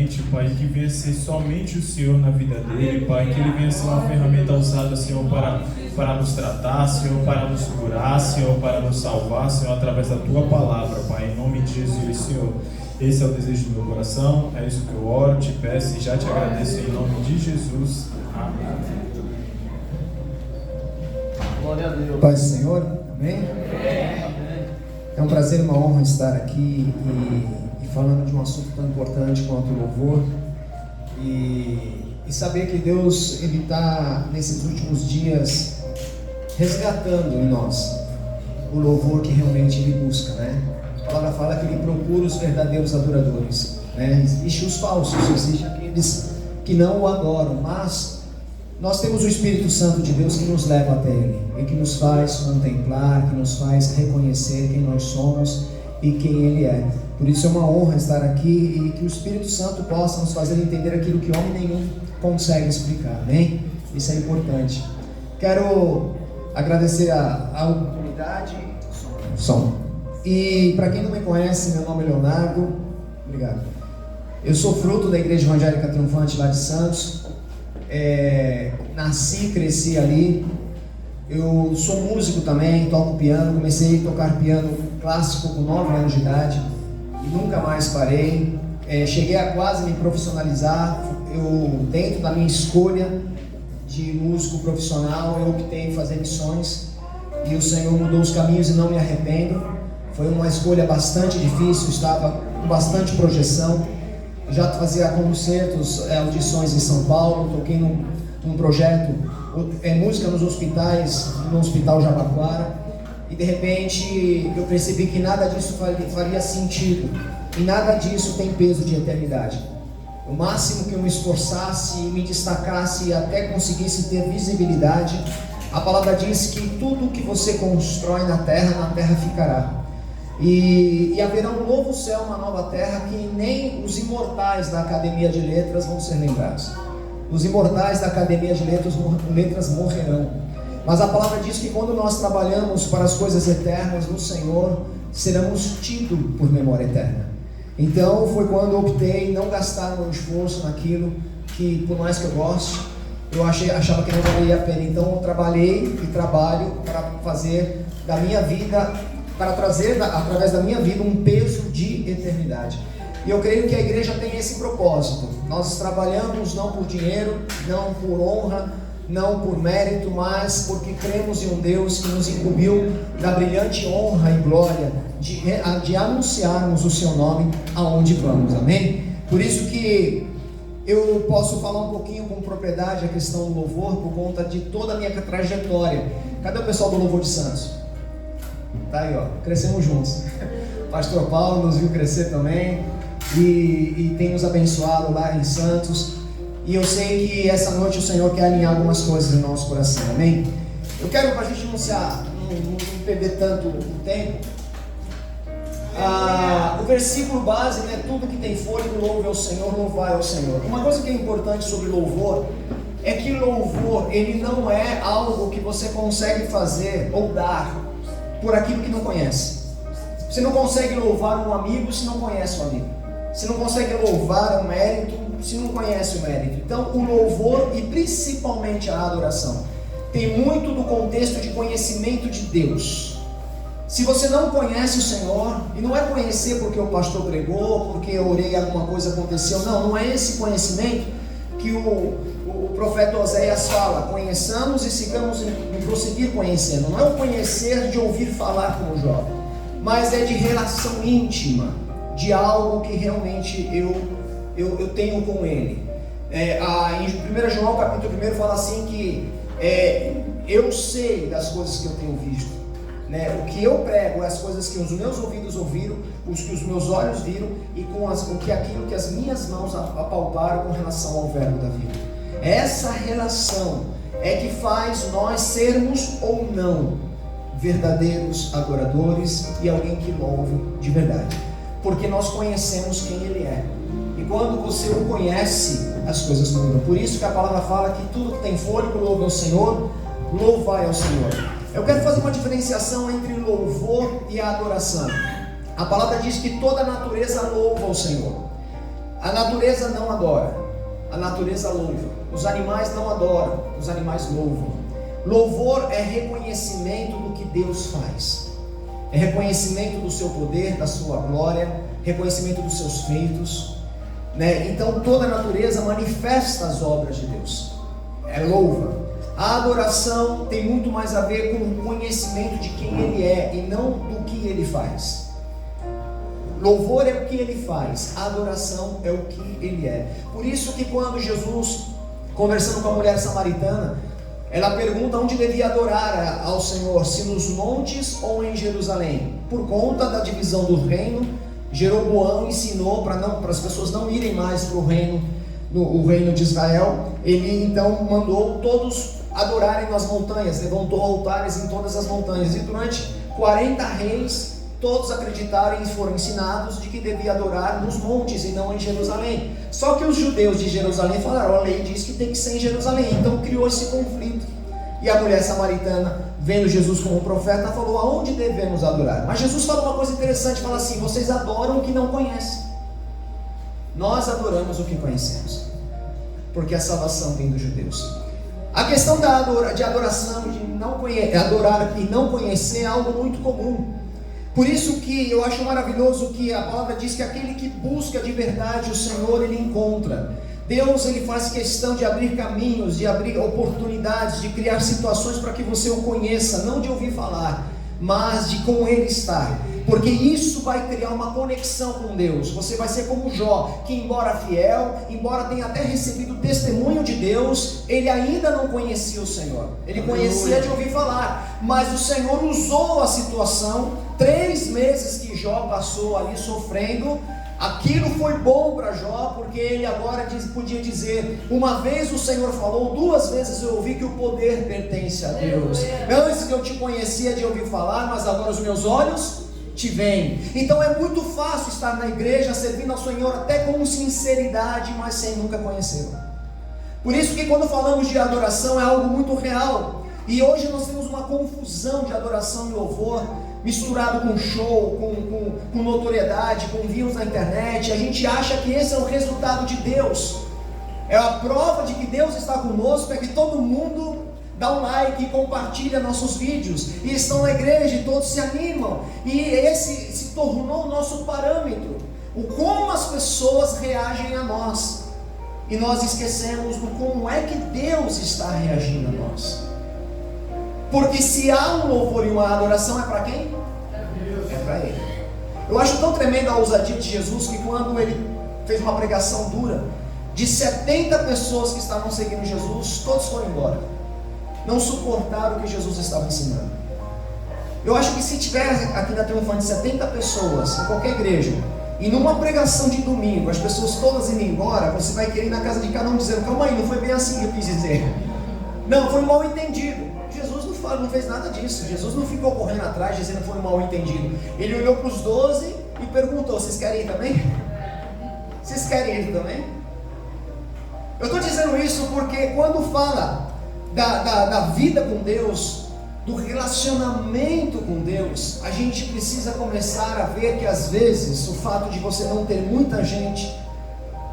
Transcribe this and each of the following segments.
primeiramente, Pai, que venha ser somente o Senhor na vida dele, Pai, que ele venha ser uma ferramenta usada, Senhor, para nos tratar, Senhor, para nos curar, Senhor, para nos salvar, Senhor, através da Tua palavra, Pai, em nome de Jesus, Senhor. Esse é o desejo do meu coração, é isso que eu oro, te peço e já te agradeço em nome de Jesus. Amém. Glória a Deus. Paz do Senhor, amém? É um prazer e uma honra estar aqui e falando de um assunto tão importante quanto o louvor e saber que Deus ele está nesses últimos dias resgatando em nós o louvor que realmente ele busca, né? A palavra fala que ele procura os verdadeiros adoradores, né? Existem os falsos, existem aqueles que não o adoram, mas nós temos o Espírito Santo de Deus que nos leva até Ele e que nos faz contemplar, que nos faz reconhecer quem nós somos e quem Ele é. Por isso é uma honra estar aqui e que o Espírito Santo possa nos fazer entender aquilo que homem nenhum consegue explicar, amém? Isso é importante. Quero agradecer a oportunidade. Som. E para quem não me conhece, meu nome é Leonardo. Obrigado. Eu sou fruto da Igreja Evangélica Triunfante lá de Santos. Nasci e cresci ali. Eu sou músico também, toco piano. Comecei a tocar piano clássico com 9 anos de idade e nunca mais parei. Cheguei a quase me profissionalizar. Eu, dentro da minha escolha de músico profissional, eu optei em fazer missões e o Senhor mudou os caminhos e não me arrependo. Foi uma escolha bastante difícil, estava com bastante projeção. Já fazia concertos, audições em São Paulo, toquei num projeto, música nos hospitais, no Hospital Jabaquara, e de repente eu percebi que nada disso faria sentido, e nada disso tem peso de eternidade. O máximo que eu me esforçasse, me destacasse e até conseguisse ter visibilidade, a palavra diz que tudo que você constrói na terra ficará. E haverá um novo céu, uma nova terra, que nem os imortais da Academia de Letras vão ser lembrados. Os imortais da Academia de Letras morrerão. Mas a palavra diz que quando nós trabalhamos para as coisas eternas no Senhor, seremos tidos por memória eterna. Então foi quando eu optei não gastar meu esforço naquilo que, por mais que eu goste, eu achava que não valia a pena. Então eu trabalhei e trabalho para fazer da minha vida, para trazer através da minha vida um peso de eternidade. E eu creio que a igreja tem esse propósito. Nós trabalhamos não por dinheiro, não por honra, não por mérito, mas porque cremos em um Deus que nos incumbiu da brilhante honra e glória de anunciarmos o seu nome aonde vamos, amém? Por isso que eu posso falar um pouquinho com propriedade a questão do louvor por conta de toda a minha trajetória. Cadê o pessoal do Louvor de Santos? Tá aí, ó, crescemos juntos. Pastor Paulo nos viu crescer também e tem nos abençoado lá em Santos. E eu sei que essa noite o Senhor quer alinhar algumas coisas no nosso coração, amém? Eu quero, para a gente não perder tanto o tempo, o versículo base, né? Tudo que tem fôlego, louve ao Senhor, louvai ao Senhor. Uma coisa que é importante sobre louvor é que louvor, ele não é algo que você consegue fazer ou dar por aquilo que não conhece. Você não consegue louvar um amigo se não conhece o amigo. Você não consegue louvar um mérito se não conhece o mérito. Então o louvor e principalmente a adoração tem muito do contexto de conhecimento de Deus. Se você não conhece o Senhor, e não é conhecer porque o pastor pregou, porque eu orei e alguma coisa aconteceu, não é esse conhecimento que o profeta Oséias fala: conheçamos e sigamos em prosseguir conhecendo. Não é o conhecer de ouvir falar como o jovem, mas é de relação íntima, de algo que realmente eu tenho com Ele. Em 1 João capítulo 1 fala assim que eu sei das coisas que eu tenho visto, né? O que eu prego é as coisas que os meus ouvidos ouviram, os que os meus olhos viram e aquilo que as minhas mãos apalparam com relação ao verbo da vida. Essa relação é que faz nós sermos ou não verdadeiros adoradores e alguém que louve de verdade, porque nós conhecemos quem Ele é. E quando você o conhece, as coisas mudam. Por isso que a palavra fala que tudo que tem fôlego, louve ao Senhor, louvai ao Senhor. Eu quero fazer uma diferenciação entre louvor e a adoração. A palavra diz que toda a natureza louva ao Senhor. A natureza não adora, a natureza louva. Os animais não adoram, os animais louvam. Louvor é reconhecimento do que Deus faz, é reconhecimento do seu poder, da sua glória, reconhecimento dos seus feitos, né? Então toda a natureza manifesta as obras de Deus, é louva. A adoração tem muito mais a ver com o conhecimento de quem Ele é e não do que Ele faz. Louvor é o que Ele faz, a adoração é o que Ele é. Por isso que quando Jesus, conversando com a mulher samaritana, ela pergunta onde devia adorar ao Senhor, se nos montes ou em Jerusalém. Por conta da divisão do reino, Jeroboão ensinou para as pessoas não irem mais para o reino de Israel. Ele então mandou todos adorarem nas montanhas, levantou altares em todas as montanhas, e durante 40 reis todos acreditaram e foram ensinados de que devia adorar nos montes e não em Jerusalém. Só que os judeus de Jerusalém falaram: a lei diz que tem que ser em Jerusalém. Então criou esse conflito, e a mulher samaritana, vendo Jesus como profeta, falou: aonde devemos adorar? Mas Jesus fala uma coisa interessante, fala assim: vocês adoram o que não conhecem, nós adoramos o que conhecemos, porque a salvação vem dos judeus. A questão de adoração, de adorar e não conhecer, é algo muito comum. Por isso que eu acho maravilhoso que a palavra diz que aquele que busca de verdade o Senhor, ele encontra. Deus, ele faz questão de abrir caminhos, de abrir oportunidades, de criar situações para que você o conheça, não de ouvir falar, mas de com Ele estar, porque isso vai criar uma conexão com Deus. Você vai ser como Jó, que embora fiel, embora tenha até recebido o testemunho de Deus, ele ainda não conhecia o Senhor. Ele conhecia de ouvir falar, mas o Senhor usou a situação. 3 meses que Jó passou ali sofrendo, aquilo foi bom para Jó, porque ele agora podia dizer: uma vez o Senhor falou, 2 vezes eu ouvi que o poder pertence a Deus. Antes eu te conhecia de ouvir falar, mas agora os meus olhos te veem. Então é muito fácil estar na igreja, servindo ao Senhor até com sinceridade, mas sem nunca conhecê-lo. Por isso que quando falamos de adoração é algo muito real. E hoje nós temos uma confusão de adoração e louvor, misturado com show, com notoriedade, com views na internet. A gente acha que esse é o resultado de Deus. É a prova de que Deus está conosco, é que todo mundo dá um like e compartilha nossos vídeos, e estão na igreja e todos se animam, e esse se tornou o nosso parâmetro, o como as pessoas reagem a nós, e nós esquecemos do como é que Deus está reagindo a nós. Porque se há um louvor e uma adoração, é para quem? É para Ele. Eu acho tão tremenda a ousadia de Jesus, que quando Ele fez uma pregação dura, de 70 pessoas que estavam seguindo Jesus, todos foram embora, não suportaram o que Jesus estava ensinando. Eu acho que se tiver aqui na Triunfante 70 pessoas, em qualquer igreja, e numa pregação de domingo, as pessoas todas indo embora, você vai querer ir na casa de cada um dizendo: calma aí, não foi bem assim que eu quis dizer. Não, foi mal entendido. Jesus não fez nada disso. Jesus não ficou correndo atrás dizendo que foi mal entendido. Ele olhou para os 12 e perguntou: vocês querem ir também? Vocês querem ir também? Eu estou dizendo isso porque quando fala da vida com Deus, do relacionamento com Deus, a gente precisa começar a ver que às vezes o fato de você não ter muita gente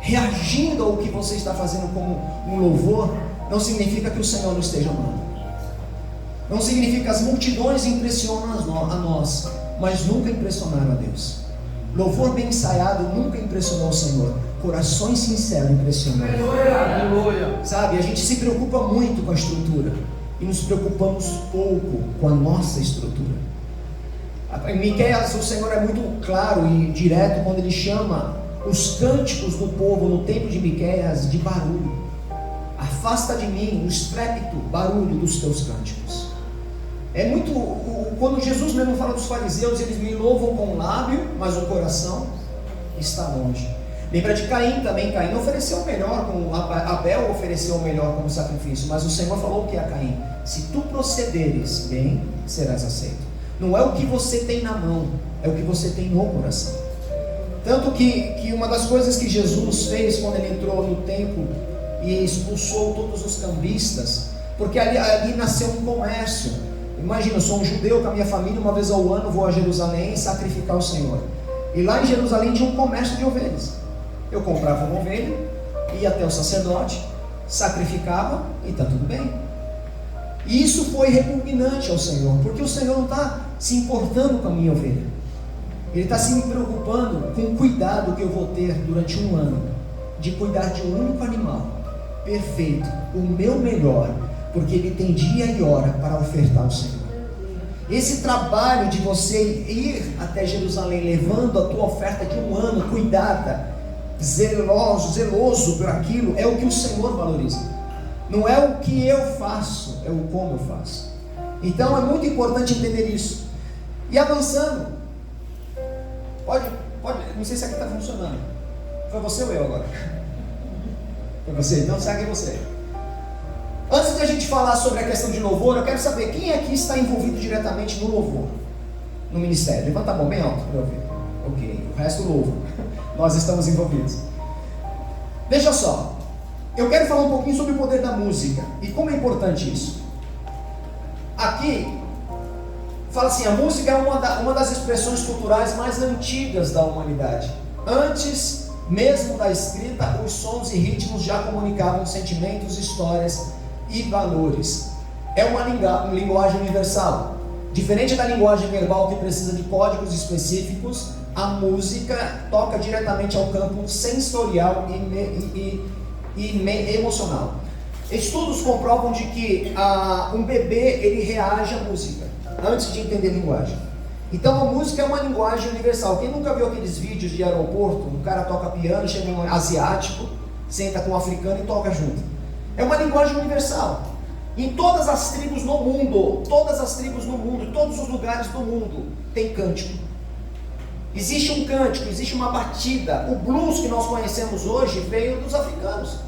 reagindo ao que você está fazendo como um louvor, não significa que o Senhor não esteja amando. Não significa que as multidões impressionam a nós, mas nunca impressionaram a Deus. Louvor bem ensaiado nunca impressionou o Senhor. Corações sinceros impressionam. Sabe, a gente se preocupa muito com a estrutura e nos preocupamos pouco com a nossa estrutura. Em Miqueias, o Senhor é muito claro e direto quando Ele chama os cânticos do povo no templo de Miqueias de barulho. Afasta de mim o estrépito, barulho dos teus cânticos. É muito, quando Jesus mesmo fala dos fariseus, eles me louvam com o lábio, mas o coração está longe. Lembra de Caim também. Caim ofereceu o melhor, como Abel ofereceu o melhor como sacrifício, mas o Senhor falou o que a Caim: se tu procederes bem, serás aceito. Não é o que você tem na mão, é o que você tem no coração. Tanto que uma das coisas que Jesus fez quando Ele entrou no templo e expulsou todos os cambistas, porque ali nasceu um comércio. Imagina, eu sou um judeu com a minha família, uma vez ao ano vou a Jerusalém sacrificar o Senhor, e lá em Jerusalém tinha um comércio de ovelhas. Eu comprava uma ovelha, ia até o sacerdote, sacrificava e está tudo bem. E isso foi repugnante ao Senhor, porque o Senhor não está se importando com a minha ovelha. Ele está se preocupando com o cuidado que eu vou ter durante um ano, de cuidar de um único animal, perfeito, o meu melhor, porque Ele tem dia e hora para ofertar ao Senhor. Esse trabalho de você ir até Jerusalém, levando a tua oferta de um ano, cuidada, zeloso por aquilo, é o que o Senhor valoriza. Não é o que eu faço, é o como eu faço. Então é muito importante entender isso. E avançando, pode, não sei se aqui está funcionando. Foi você ou eu agora? Foi você? Então segue você. Antes de a gente falar sobre a questão de louvor, eu quero saber quem aqui está envolvido diretamente no louvor, no ministério. Levanta a mão bem alto para eu ver. Ok, o resto louva. Nós estamos envolvidos. Veja só, eu quero falar um pouquinho sobre o poder da música e como é importante isso. Aqui fala assim: a música é uma das expressões culturais mais antigas da humanidade. Antes mesmo da escrita, os sons e ritmos já comunicavam sentimentos, histórias e valores. É uma linguagem universal. Diferente da linguagem verbal, que precisa de códigos específicos, a música toca diretamente ao campo sensorial e emocional. Estudos comprovam de que um bebê ele reage à música antes de entender linguagem. Então a música é uma linguagem universal. Quem nunca viu aqueles vídeos de aeroporto, o cara toca piano, chega um asiático, senta com um africano e toca junto? É uma linguagem universal. Em todas as tribos no mundo, todos os lugares do mundo tem cântico. Existe um cântico, existe uma batida. O blues que nós conhecemos hoje veio dos africanos,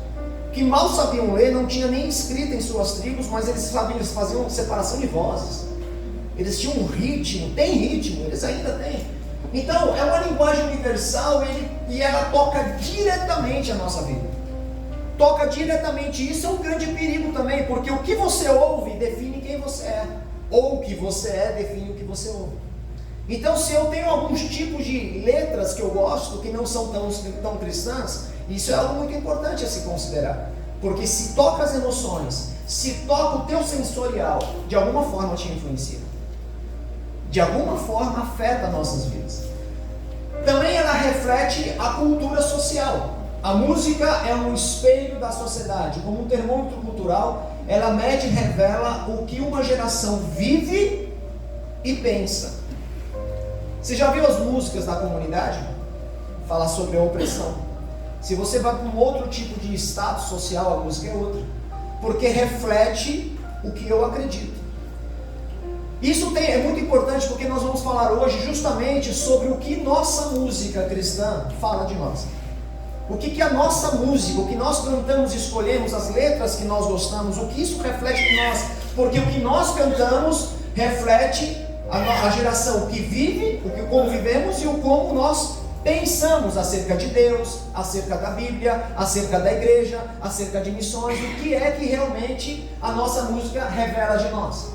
que mal sabiam ler, não tinha nem escrita em suas tribos, mas eles faziam separação de vozes. Eles tinham um ritmo, tem ritmo, eles ainda têm. Então é uma linguagem universal e ela toca diretamente a nossa vida. Toca diretamente. Isso é um grande perigo também, porque o que você ouve define quem você é, ou o que você é define o que você ouve. Então, se eu tenho alguns tipos de letras que eu gosto, que não são tão cristãs, isso é algo muito importante a se considerar, porque se toca as emoções, se toca o teu sensorial, de alguma forma te influencia, de alguma forma afeta nossas vidas. Também ela reflete a cultura social. A música é um espelho da sociedade. Como um termômetro cultural, ela mede e revela o que uma geração vive e pensa. Você já viu as músicas da comunidade? Fala sobre a opressão. Se você vai para um outro tipo de status social, a música é outra, porque reflete o que eu acredito. Isso é muito importante, porque nós vamos falar hoje justamente sobre o que nossa música cristã fala de nós. O que a nossa música, o que nós cantamos e escolhemos, as letras que nós gostamos, o que isso reflete em nós, porque o que nós cantamos reflete a geração que vive, como vivemos e o como nós pensamos acerca de Deus, acerca da Bíblia, acerca da igreja, acerca de missões, o que é que realmente a nossa música revela de nós,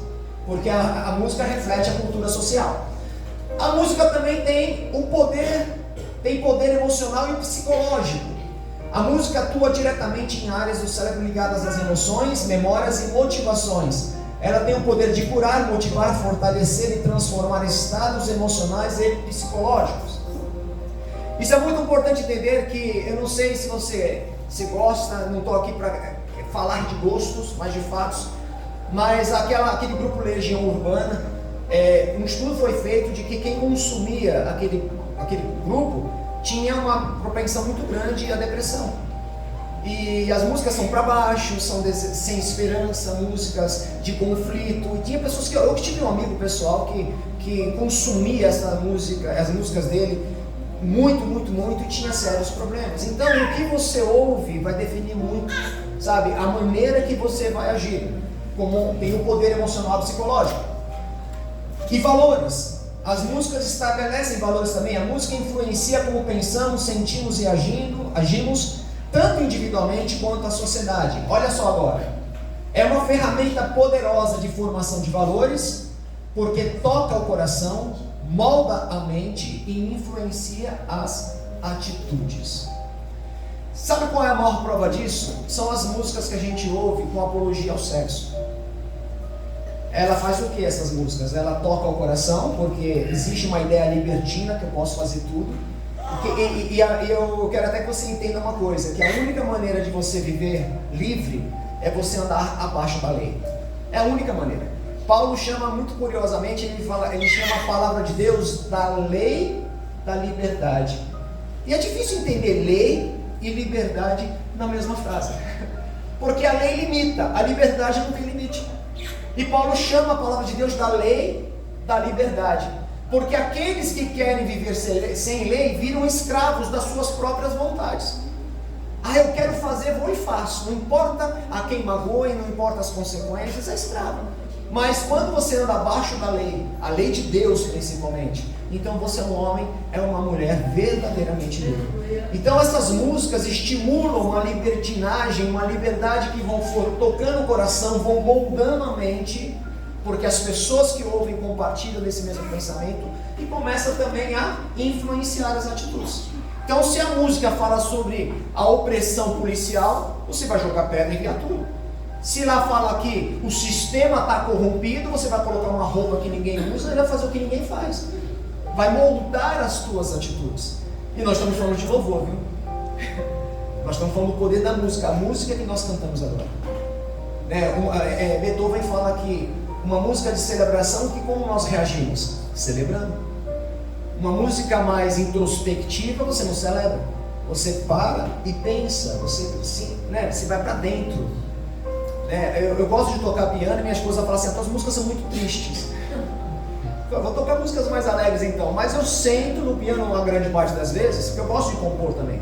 porque a música reflete a cultura social. A música também tem poder emocional e psicológico. A música atua diretamente em áreas do cérebro ligadas às emoções, memórias e motivações. Ela tem o poder de curar, motivar, fortalecer e transformar estados emocionais e psicológicos. Isso é muito importante entender, que eu não sei se você gosta, não estou aqui para falar de gostos, mas de fatos, mas aquele grupo Legião Urbana, um estudo foi feito de que quem consumia aquele grupo tinha uma propensão muito grande à depressão. E as músicas são para baixo, são sem esperança, músicas de conflito. E tinha pessoas eu tive um amigo pessoal que consumia essa música, as músicas dele muito e tinha sérios problemas. Então o que você ouve vai definir muito, sabe, a maneira que você vai agir, como tem o poder emocional e psicológico. E valores. As músicas estabelecem valores também. A música influencia como pensamos, sentimos e agimos, tanto individualmente quanto a sociedade. Olha só agora. É uma ferramenta poderosa de formação de valores, porque toca o coração, molda a mente e influencia as atitudes. Sabe qual é a maior prova disso? São as músicas que a gente ouve com apologia ao sexo. Ela faz o que essas músicas? Ela toca o coração, porque existe uma ideia libertina que eu posso fazer tudo. E eu quero até que você entenda uma coisa, que a única maneira de você viver livre é você andar abaixo da lei. É a única maneira. Paulo chama muito curiosamente, ele chama a palavra de Deus da lei da liberdade. E é difícil entender lei e liberdade na mesma frase, porque a lei limita, a liberdade não tem limite. E Paulo chama a palavra de Deus da lei da liberdade, porque aqueles que querem viver sem lei viram escravos das suas próprias vontades. Eu quero fazer, vou e faço, não importa a quem magoe, não importa as consequências, é escravo. Mas quando você anda abaixo da lei, a lei de Deus principalmente, então você é um homem, é uma mulher verdadeiramente livre. Então essas músicas estimulam uma libertinagem, uma liberdade que vão tocando o coração, vão moldando a mente, porque as pessoas que ouvem compartilham desse mesmo pensamento e começam também a influenciar as atitudes. Então se a música fala sobre a opressão policial, você vai jogar pedra em viatura. Se lá fala que o sistema está corrompido, você vai colocar uma roupa que ninguém usa e vai fazer o que ninguém faz. Vai moldar as tuas atitudes. E nós estamos falando de louvor, viu? Nós estamos falando do poder da música, a música que nós cantamos agora. Beethoven fala que uma música de celebração, que como nós reagimos? Celebrando. Uma música mais introspectiva, você não celebra. Você para e pensa, você vai para dentro. Eu gosto de tocar piano e minha esposa fala assim: as tuas músicas são muito tristes. Eu vou tocar músicas mais alegres então, mas eu sento no piano uma grande parte das vezes, porque eu gosto de compor também.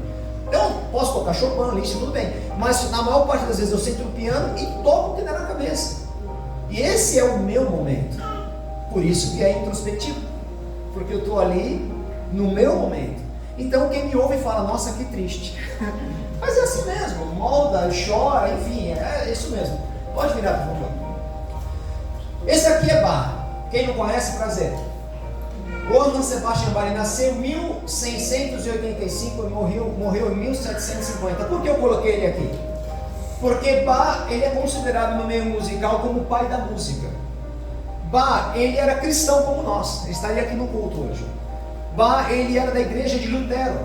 Eu posso tocar Chopin, Liszt, tudo bem, mas na maior parte das vezes eu sento no piano e toco o que der na cabeça. E esse é o meu momento. Por isso que é introspectivo, porque eu estou ali no meu momento. Então quem me ouve fala: nossa, que triste. Mas é assim mesmo, molda, chora, enfim, é isso mesmo. Pode virar, por favor. Esse aqui é Bach. Quem não conhece, prazer. Johann Sebastian Bach nasceu em 1685 e morreu em 1750. Por que eu coloquei ele aqui? Porque Bach, ele é considerado no meio musical como o pai da música. Bach, ele era cristão como nós, ele estaria aqui no culto hoje. Bach, ele era da igreja de Lutero.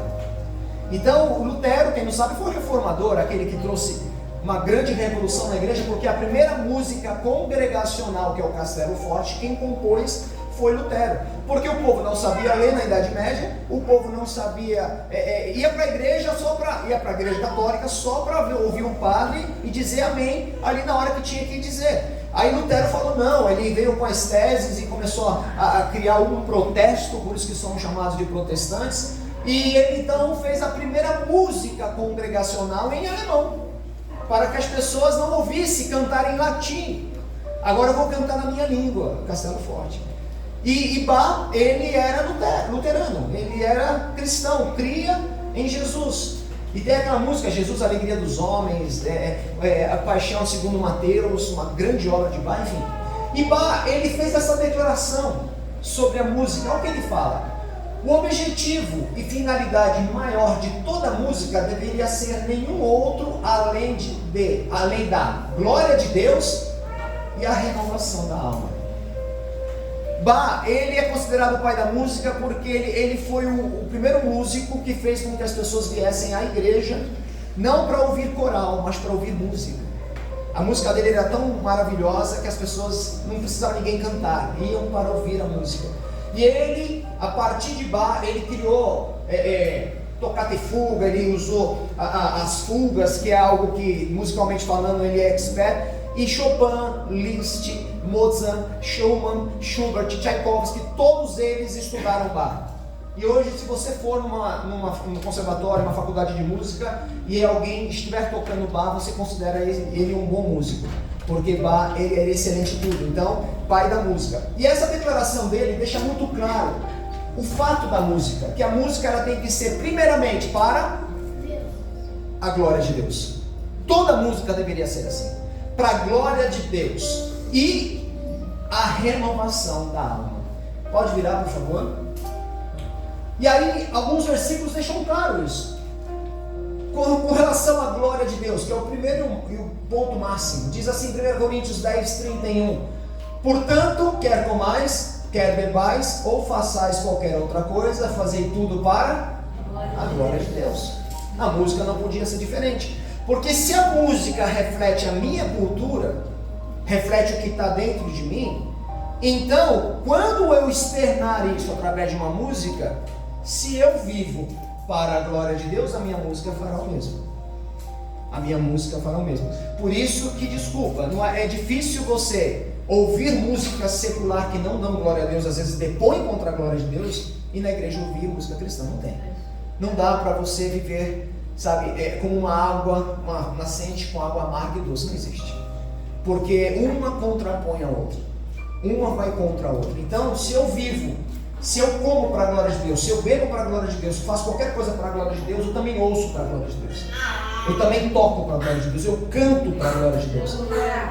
Então, o Lutero, quem não sabe, foi o reformador, aquele que trouxe uma grande revolução na igreja, porque a primeira música congregacional, que é o Castelo Forte, quem compôs foi Lutero. Porque o povo não sabia ler na Idade Média, o povo não sabia, ia para a igreja ia para a igreja católica só para ouvir um padre e dizer amém ali na hora que tinha que dizer. Aí Lutero falou não, ele veio com as teses e começou a criar um protesto, por isso que são chamados de protestantes. E ele então fez a primeira música congregacional em alemão, para que as pessoas não ouvissem cantar em latim. Agora eu vou cantar na minha língua, Castelo Forte. E Bach, ele era luterano, ele era cristão, cria em Jesus. E tem aquela música, Jesus, a alegria dos homens, a paixão segundo Mateus, uma grande obra de Bach, enfim. E Bach, ele fez essa declaração sobre a música. Olha o que ele fala: o objetivo e finalidade maior de toda música deveria ser nenhum outro além da glória de Deus e a renovação da alma. Bach, ele é considerado o pai da música porque ele foi o primeiro músico que fez com que as pessoas viessem à igreja, não para ouvir coral, mas para ouvir música. A música dele era tão maravilhosa que as pessoas não precisavam ninguém cantar, iam para ouvir a música. E ele, a partir de Bach, ele criou tocata e fuga, ele usou as fugas, que é algo que, musicalmente falando, ele é expert. E Chopin, Liszt, Mozart, Schumann, Schubert, Tchaikovsky, todos eles estudaram Bach. E hoje, se você for num conservatório, numa faculdade de música, e alguém estiver tocando Bach, você considera ele um bom músico, porque Bach, ele era excelente em tudo. Então, pai da música. E essa declaração dele deixa muito claro o fato da música, que a música ela tem que ser primeiramente para a glória de Deus. Toda música deveria ser assim, para a glória de Deus e a renovação da alma. Pode virar, por favor? E aí, alguns versículos deixam claro isso. Com relação à glória de Deus, que é o primeiro e o ponto máximo, diz assim, 1 Coríntios 10, 31. Portanto, quer comais, quer bebais, ou façais qualquer outra coisa, fazei tudo para a glória de Deus. A música não podia ser diferente, porque se a música reflete a minha cultura, reflete o que está dentro de mim, então, quando eu externar isso através de uma música, se eu vivo para a glória de Deus, a minha música fará o mesmo. A minha música fará o mesmo. Por isso que, desculpa, é difícil você ouvir música secular que não dão glória a Deus, às vezes depõe contra a glória de Deus, e na igreja ouvir música cristã. Não tem. Não dá para você viver, sabe, como uma água, uma nascente com água amarga e doce. Não existe. Porque uma contrapõe a outra. Uma vai contra a outra. Então, se eu vivo, se eu como para a glória de Deus, se eu bebo para a glória de Deus, faço qualquer coisa para a glória de Deus, eu também ouço para a glória de Deus. Eu também toco para a glória de Deus, eu canto para a glória de Deus.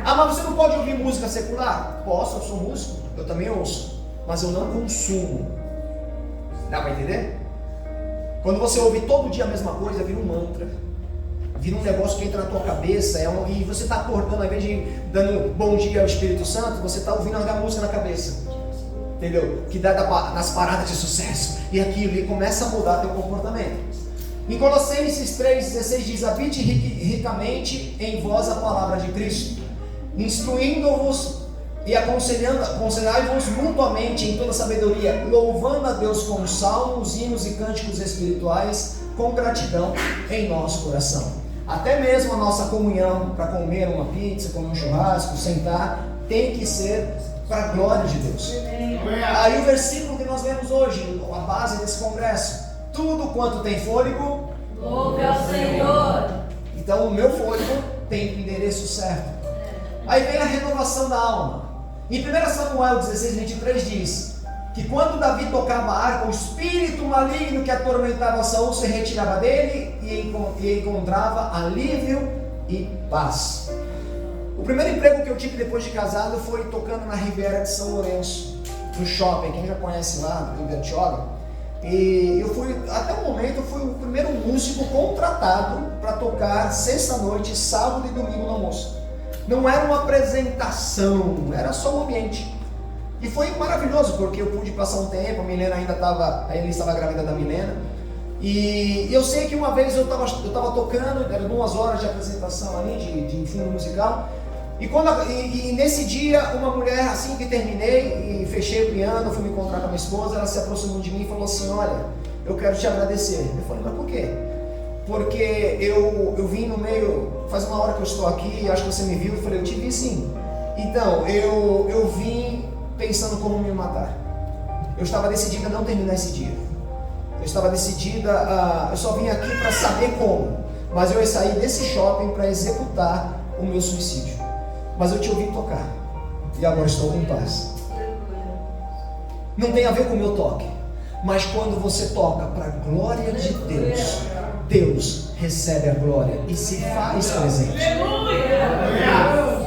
Ah, mas você não pode ouvir música secular? Posso, eu sou músico, eu também ouço, mas eu não consumo. Dá para entender? Quando você ouve todo dia a mesma coisa, vira um mantra, vira um negócio que entra na tua cabeça, e você está acordando, ao invés de dando bom dia ao Espírito Santo, você está ouvindo a música na cabeça. Entendeu? Que dá nas paradas de sucesso, e aquilo, e começa a mudar teu comportamento. Em Colossenses 3,16 diz: habite ricamente em vós a palavra de Cristo, instruindo-vos e aconselhai-vos mutuamente em toda sabedoria, louvando a Deus com salmos, hinos e cânticos espirituais, com gratidão em nosso coração. Até mesmo a nossa comunhão, para comer uma pizza, comer um churrasco, sentar, tem que ser para a glória de Deus. Aí o versículo que nós lemos hoje, a base desse congresso: tudo quanto tem fôlego, louve ao Senhor. Então o meu fôlego tem o endereço certo. Aí vem a renovação da alma. Em 1 Samuel 16, 23 diz que quando Davi tocava a harpa, o espírito maligno que atormentava Saul se retirava dele e encontrava alívio e paz. O primeiro emprego que eu tive depois de casado foi tocando na Riviera de São Lourenço, no shopping. Quem já conhece lá, em Bertioga. E eu fui, até o momento, eu fui o primeiro músico contratado para tocar sexta-noite, sábado e domingo no almoço. Não era uma apresentação, era só um ambiente. E foi maravilhoso, porque eu pude passar um tempo, a Milena a Elis estava grávida da Milena. E eu sei que uma vez eu estava tocando, eram 2 horas de apresentação ali, de fundo musical. E nesse dia, uma mulher, assim que terminei e fechei o piano, fui me encontrar com a minha esposa, ela se aproximou de mim e falou assim: olha, eu quero te agradecer. Eu falei: mas por quê? Porque eu vim no meio, faz 1 hora que eu estou aqui, acho que você me viu. Eu falei: eu te vi sim. Então, eu vim pensando como me matar. Eu estava decidida a não terminar esse dia. Eu estava decidida eu só vim aqui para saber como, mas eu ia sair desse shopping para executar o meu suicídio. Mas eu te ouvi tocar, e agora estou em paz. Não tem a ver com o meu toque, mas quando você toca para a glória de Deus, Deus recebe a glória e se faz presente.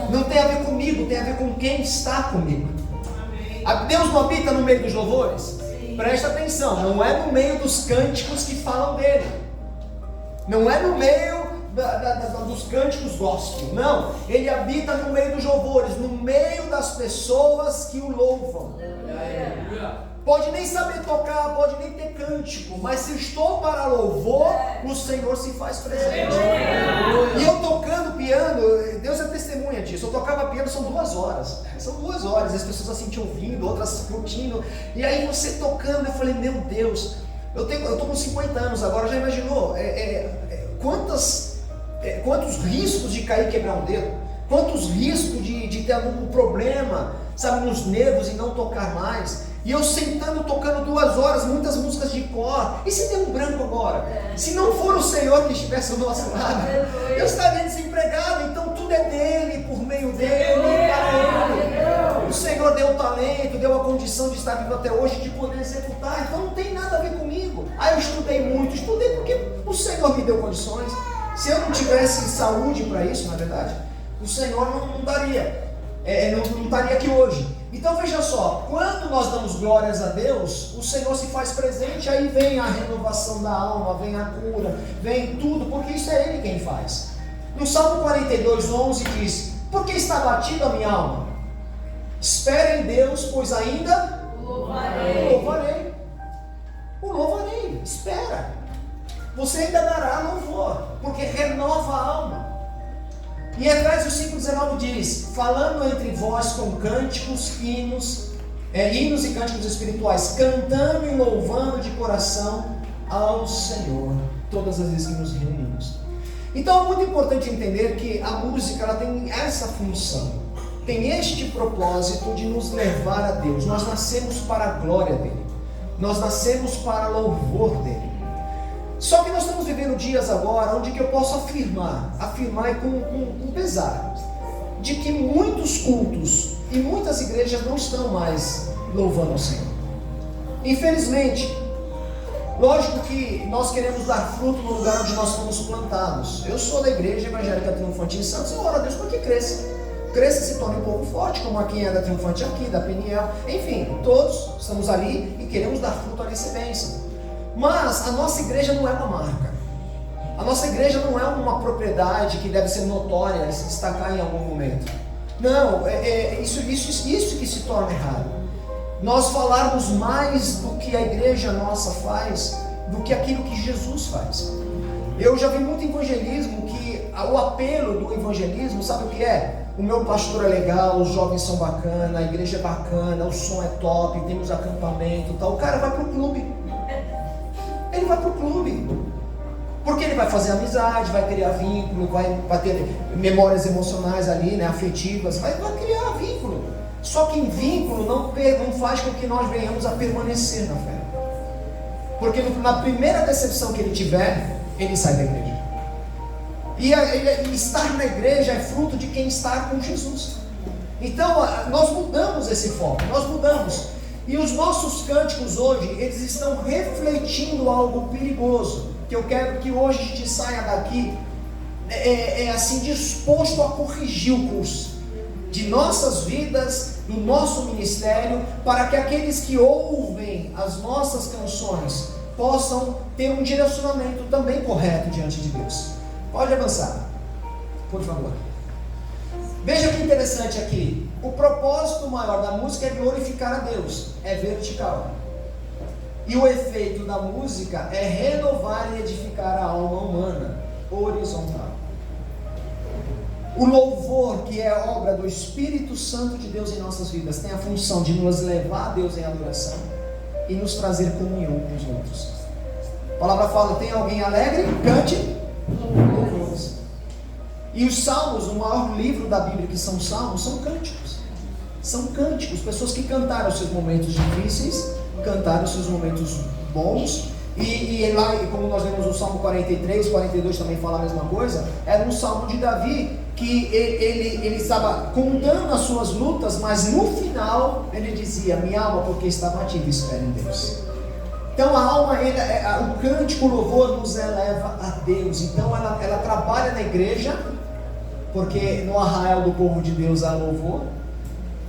Não tem a ver comigo, tem a ver com quem está comigo. Deus não habita no meio dos louvores? Presta atenção, não é no meio dos cânticos que falam dele, não é no meio dos cânticos gospel, não. Ele habita no meio dos louvores, no meio das pessoas que o louvam. Pode nem saber tocar, pode nem ter cântico, mas se estou para louvor, o Senhor se faz presente. E eu tocando piano, Deus é testemunha disso. Eu tocava piano, são 2 horas. São 2 horas, as pessoas assim te ouvindo, outras curtindo. E aí você tocando, eu falei: meu Deus, eu estou com 50 anos agora, já imaginou? Quantos riscos de cair e quebrar um dedo? Quantos riscos de ter algum problema, sabe, nos nervos e não tocar mais? E eu sentando, tocando 2 horas, muitas músicas de cor. E se der um branco agora? Se não for o Senhor que estivesse ao nosso lado, eu estaria desempregado. Então tudo é dele, por meio dele, para ele. O Senhor deu o talento, deu a condição de estar vivo até hoje, de poder executar. Então não tem nada a ver comigo. Eu estudei muito, estudei porque o Senhor me deu condições. Se eu não tivesse saúde para isso, na verdade, o Senhor não daria, não estaria aqui hoje. Então veja só, quando nós damos glórias a Deus, o Senhor se faz presente, aí vem a renovação da alma, vem a cura, vem tudo, porque isso é Ele quem faz. No Salmo 42:11 diz: por que está abatida a minha alma? Espera em Deus, pois ainda louvarei. O louvarei, espera. Você ainda dará louvor, porque renova a alma. E Efésios 5:19 diz: falando entre vós com cânticos, hinos e cânticos espirituais, cantando e louvando de coração ao Senhor, todas as vezes que nos reunimos. Então é muito importante entender que a música ela tem essa função, tem este propósito de nos levar a Deus. Nós nascemos para a glória dele, nós nascemos para o louvor dele. Só que nós estamos vivendo dias agora onde que eu posso afirmar e com pesar, de que muitos cultos e muitas igrejas não estão mais louvando o Senhor. Infelizmente, lógico que nós queremos dar fruto no lugar onde nós fomos plantados. Eu sou da Igreja Evangélica Triunfante em Santos, eu oro a Deus para que cresça e se torne um povo forte, como aqui é da Triunfante aqui, da Peniel, enfim, todos estamos ali e queremos dar fruto a essa bênção. Mas a nossa igreja não é uma marca. A nossa igreja não é uma propriedade que deve ser notória e se destacar em algum momento. Não, isso que se torna errado. Nós falarmos mais do que a igreja nossa faz, do que aquilo que Jesus faz. Eu já vi muito evangelismo que o apelo do evangelismo, sabe o que é? O meu pastor é legal, os jovens são bacanas, a igreja é bacana, o som é top, temos acampamento e tal. O cara vai para o clube. Ele vai para o clube, porque ele vai fazer amizade, vai criar vínculo, vai ter memórias emocionais ali, né, afetivas, vai criar vínculo. Só que em vínculo não faz com que nós venhamos a permanecer na fé, porque na primeira decepção que ele tiver, ele sai da igreja. E estar na igreja é fruto de quem está com Jesus. Então nós mudamos esse foco, nós mudamos. E os nossos cânticos hoje, eles estão refletindo algo perigoso, que eu quero que hoje a gente saia daqui assim disposto a corrigir o curso de nossas vidas, do nosso ministério, para que aqueles que ouvem as nossas canções possam ter um direcionamento também correto diante de Deus. Pode avançar, por favor. Veja que interessante aqui. O propósito maior da música é glorificar a Deus, é vertical. E o efeito da música é renovar e edificar a alma humana, horizontal. O louvor, que é obra do Espírito Santo de Deus em nossas vidas, tem a função de nos levar a Deus em adoração e nos trazer comunhão com os outros. A palavra fala: tem alguém alegre? Cante louvores. E os salmos, o maior livro da Bíblia que são salmos, são cânticos. São cânticos, pessoas que cantaram os seus momentos difíceis, cantaram os seus momentos bons. E lá, como nós vemos no Salmo 43, 42 também fala a mesma coisa. Era um salmo de Davi, que ele estava contando as suas lutas, mas no final ele dizia: minha alma, porque está abatida, espera em Deus. Então a alma, o cântico, o louvor nos eleva a Deus. Então ela trabalha na igreja, porque no arraial do povo de Deus há louvor,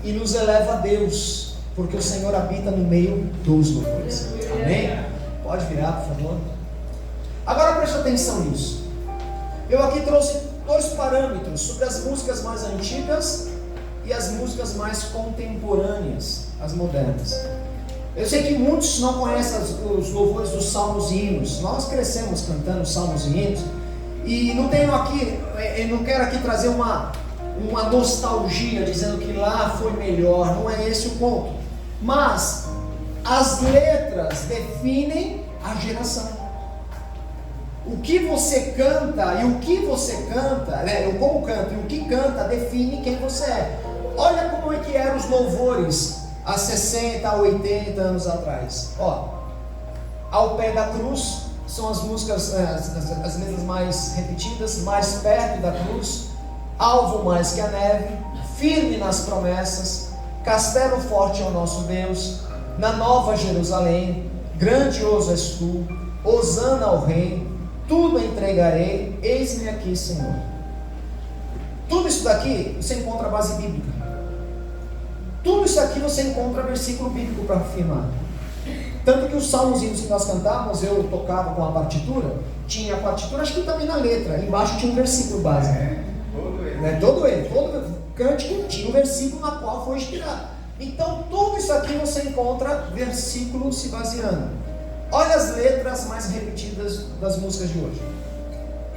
e nos eleva a Deus, porque o Senhor habita no meio dos louvores. Amém? Pode virar, por favor. Agora preste atenção nisso. Eu aqui trouxe 2 parâmetros sobre as músicas mais antigas e as músicas mais contemporâneas, as modernas. Eu sei que muitos não conhecem os louvores dos salmos e hinos. Nós crescemos cantando salmos e hinos. E não tenho aqui, eu não quero aqui trazer uma nostalgia, dizendo que lá foi melhor. Não é esse o ponto. Mas as letras definem a geração. O que você canta e o que você canta, né, como canta e o que canta, define quem você é. Olha como é que eram os louvores há 60, 80 anos atrás. Ó, ao pé da cruz, são as músicas, as letras mais repetidas: mais perto da cruz, alvo mais que a neve, firme nas promessas, castelo forte é o nosso Deus, na nova Jerusalém, grandioso és tu, hosana ao rei, tudo entregarei, eis-me aqui, Senhor. Tudo isso daqui você encontra a base bíblica. Tudo isso aqui você encontra versículo bíblico para afirmar. Tanto que os salmozinhos que nós cantávamos, eu tocava com a partitura, tinha a partitura, acho que também na letra, embaixo tinha um versículo básico. Todo cântico tinha um versículo na qual foi inspirado. Então tudo isso aqui você encontra versículo se baseando. Olha as letras mais repetidas das músicas de hoje.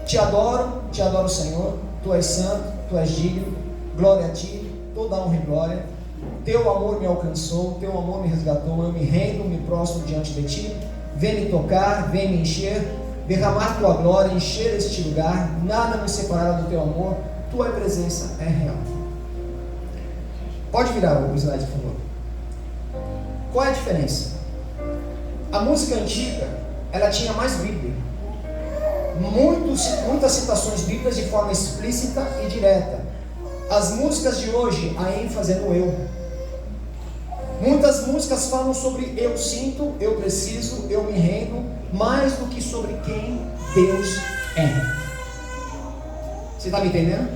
Te adoro, Senhor, Tu és santo, Tu és digno, glória a Ti, toda honra e glória. Teu amor me alcançou, Teu amor me resgatou, eu me rendo, me prostro diante de Ti. Vem me tocar, vem me encher, derramar Tua glória, encher este lugar, nada me separará do Teu amor, Tua presença é real. Pode virar o slide, por favor. Qual é a diferença? A música antiga, ela tinha mais Bíblia. Muitas citações bíblicas de forma explícita e direta. As músicas de hoje, a ênfase é no eu. Muitas músicas falam sobre eu sinto, eu preciso, eu me rendo, mais do que sobre quem Deus é. Você está me entendendo?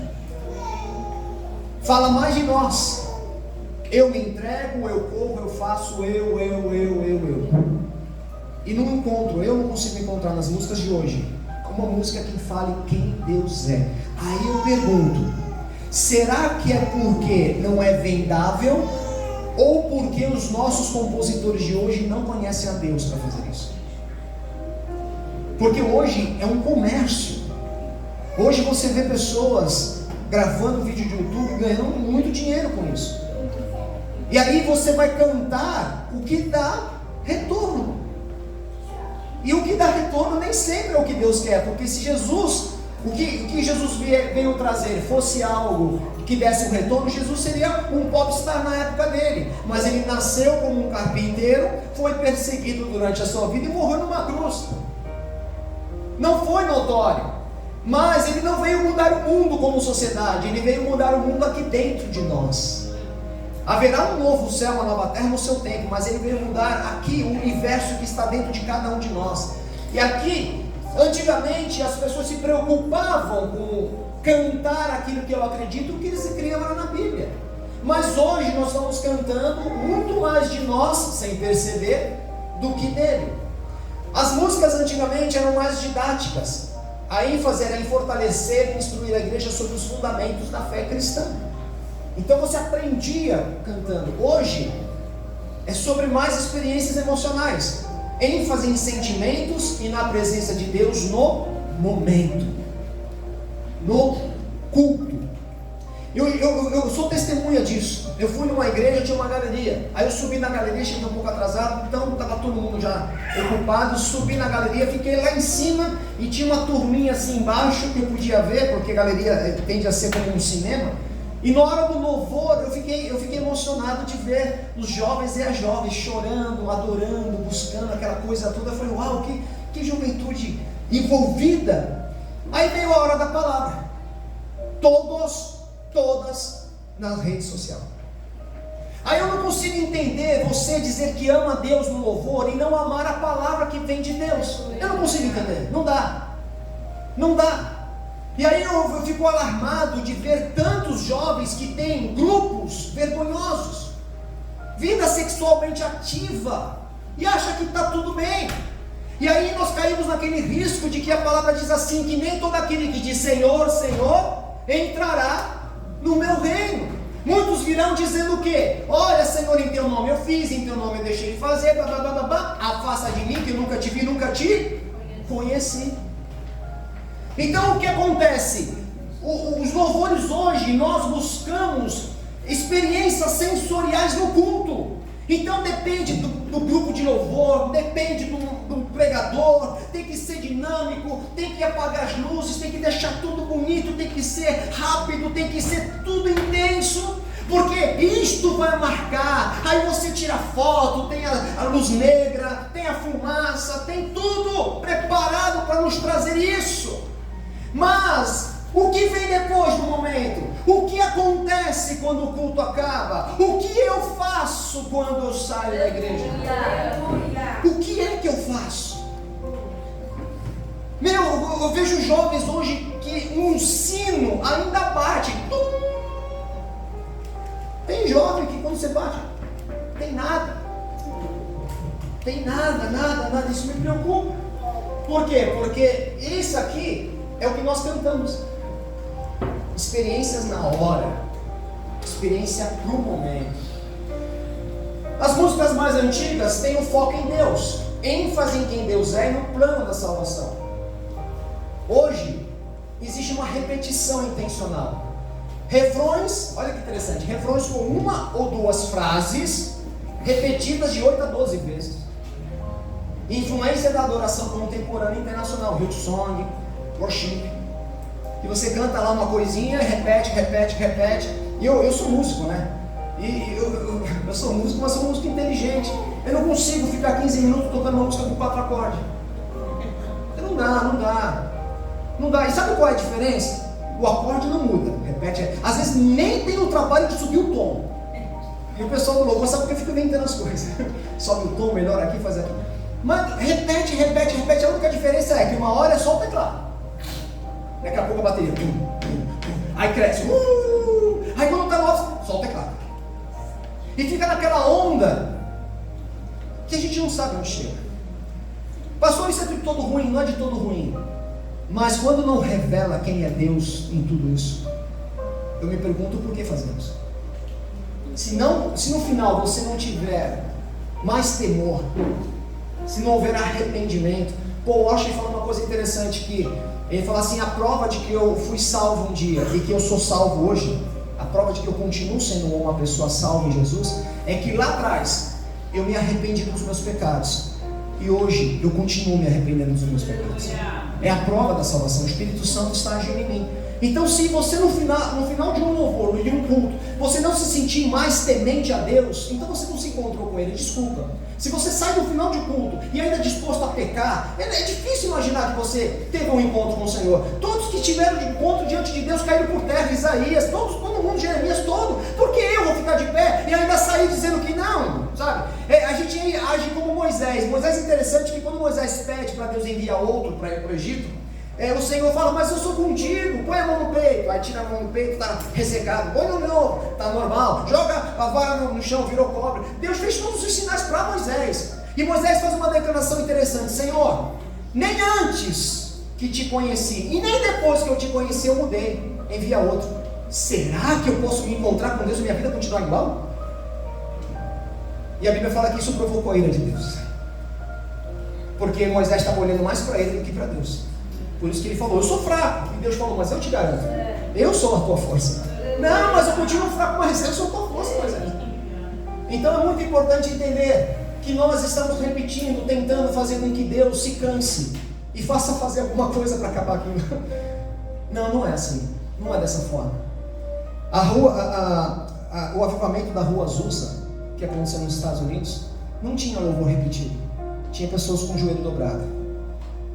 Fala mais de nós. Eu me entrego, eu corro, eu faço, eu. E não consigo encontrar nas músicas de hoje uma música que fale quem Deus é. Aí eu pergunto, será que é porque não é vendável, ou porque os nossos compositores de hoje não conhecem a Deus para fazer isso? Porque hoje é um comércio. Hoje você vê pessoas gravando vídeo de YouTube ganhando muito dinheiro com isso. E aí você vai cantar o que dá retorno. E o que dá retorno nem sempre é o que Deus quer, porque se Jesus, o que Jesus veio trazer fosse algo que desse um retorno, Jesus seria um popstar na época dele. Mas ele nasceu como um carpinteiro, foi perseguido durante a sua vida e morreu numa cruz. Não foi notório, mas ele não veio mudar o mundo como sociedade, ele veio mudar o mundo aqui dentro de nós. Haverá um novo céu, uma nova terra no seu tempo, mas ele veio mudar aqui o universo que está dentro de cada um de nós. E aqui, antigamente, as pessoas se preocupavam com cantar aquilo que eu acredito, o que eles criavam na Bíblia. Mas hoje nós estamos cantando muito mais de nós, sem perceber, do que dele. As músicas antigamente eram mais didáticas. A ênfase era em fortalecer e instruir a igreja sobre os fundamentos da fé cristã. Então você aprendia cantando. Hoje é sobre mais experiências emocionais, ênfase em sentimentos e na presença de Deus no momento, no culto. Eu sou testemunha disso. Eu fui numa igreja, tinha uma galeria. Aí eu subi na galeria, cheguei um pouco atrasado, então estava todo mundo já ocupado. Subi na galeria, fiquei lá em cima e tinha uma turminha assim embaixo que eu podia ver, porque a galeria tende a ser como um cinema. E na hora do louvor eu fiquei emocionado de ver os jovens e as jovens chorando, adorando, buscando aquela coisa toda. Eu falei, uau, que juventude envolvida. Aí veio a hora da palavra. Todas nas redes sociais. Aí eu não consigo entender você dizer que ama a Deus no louvor e não amar a palavra que vem de Deus. Eu não consigo entender, não dá. E aí eu fico alarmado de ver tantos jovens que têm grupos vergonhosos, vida sexualmente ativa, e acha que está tudo bem. E aí nós caímos naquele risco de que a palavra diz assim, que nem todo aquele que diz Senhor, Senhor, entrará no meu reino. Muitos virão dizendo o quê? Olha, Senhor, em teu nome eu fiz, em teu nome eu deixei de fazer, afasta de mim que eu nunca te vi, nunca te conheci. Então o que acontece? Os louvores hoje, nós buscamos experiências sensoriais no culto. Então depende do grupo de louvor, depende do pregador, tem que ser dinâmico, tem que apagar as luzes, tem que deixar tudo bonito, tem que ser rápido, tem que ser tudo intenso, porque isto vai marcar. Aí você tira foto, tem a luz negra, tem a fumaça, tem tudo preparado para nos trazer isso. Mas o que vem depois do momento? O que acontece quando o culto acaba? O que eu faço quando eu saio da igreja? O que é que eu faço? Eu vejo jovens hoje que um sino ainda bate. Tem Tem jovem que quando você bate, tem nada. Tem nada. Isso me preocupa. Por quê? Porque isso aqui é o que nós cantamos. Experiências na hora. Experiência pro momento. As músicas mais antigas têm um foco em Deus. ênfase em quem Deus é e no plano da salvação. Hoje, existe uma repetição intencional. Refrões, olha que interessante, refrões com uma ou duas frases, repetidas de 8 a 12 vezes. Influência da adoração contemporânea internacional, Hillsong, Worship. E você canta lá uma coisinha, repete. E eu sou músico, né? Eu sou músico, mas sou músico inteligente. Eu não consigo ficar 15 minutos tocando uma música com 4 acordes. Não dá. E sabe qual é a diferença? O acorde não muda. Repete. Às vezes nem tem o trabalho de subir o tom. E o pessoal do louvor sabe porque eu fico inventando as coisas. Sobe o tom melhor aqui, faz aqui. Mas repete. A única diferença é que uma hora é só o teclado. Daqui a pouco a bateria. Aí cresce. Aí quando tá nosso, só o teclado. E fica naquela onda que a gente não sabe onde chega. Pastor, isso é de todo ruim? Não é de todo ruim. Mas quando não revela quem é Deus em tudo isso, eu me pergunto por que fazemos. Se no final você não tiver mais temor, se não houver arrependimento, Paul Washer fala uma coisa interessante, que ele fala assim: a prova de que eu fui salvo um dia e que eu sou salvo hoje, a prova de que eu continuo sendo uma pessoa salva em Jesus, é que lá atrás eu me arrependi dos meus pecados e hoje eu continuo me arrependendo dos meus pecados. É a prova da salvação. O Espírito Santo está agindo em mim. Então, se você no final de um louvor, de um culto, você não se sentir mais temente a Deus, então você não se encontrou com Ele, desculpa. Se você sai do final de culto e ainda disposto a pecar, é difícil imaginar que você teve um encontro com o Senhor. Todos que tiveram de encontro diante de Deus caíram por terra. Isaías, todo mundo, Jeremias, todo. Por que eu vou ficar de pé e ainda sair dizendo que não? Sabe? A gente age como Moisés. Moisés é interessante que quando Moisés pede para Deus enviar outro para ir para o Egito, o Senhor fala: mas eu sou contigo, põe a mão no peito. Aí tira a mão no peito, está ressecado. Põe no meu, está normal. Joga a vara no chão, virou cobre. Deus fez todos os sinais para Moisés. E Moisés faz uma declaração interessante: Senhor, nem antes que te conheci e nem depois que eu te conheci eu mudei. Envia outro. Será que eu posso me encontrar com Deus e minha vida continuar igual? E a Bíblia fala que isso provocou a ira de Deus, porque Moisés estava olhando mais para ele do que para Deus. Por isso que ele falou: eu sou fraco. E Deus falou: mas eu te garanto, eu sou a tua força. Não, mas eu continuo fraco, mas eu sou a tua força, Moisés. Então é muito importante entender que nós estamos repetindo, tentando fazer com que Deus se canse e faça fazer alguma coisa para acabar aquilo. Não é assim. Não é dessa forma. O avivamento da Rua Azusa, que aconteceu nos Estados Unidos, não tinha louvor repetido. Tinha pessoas com o joelho dobrado.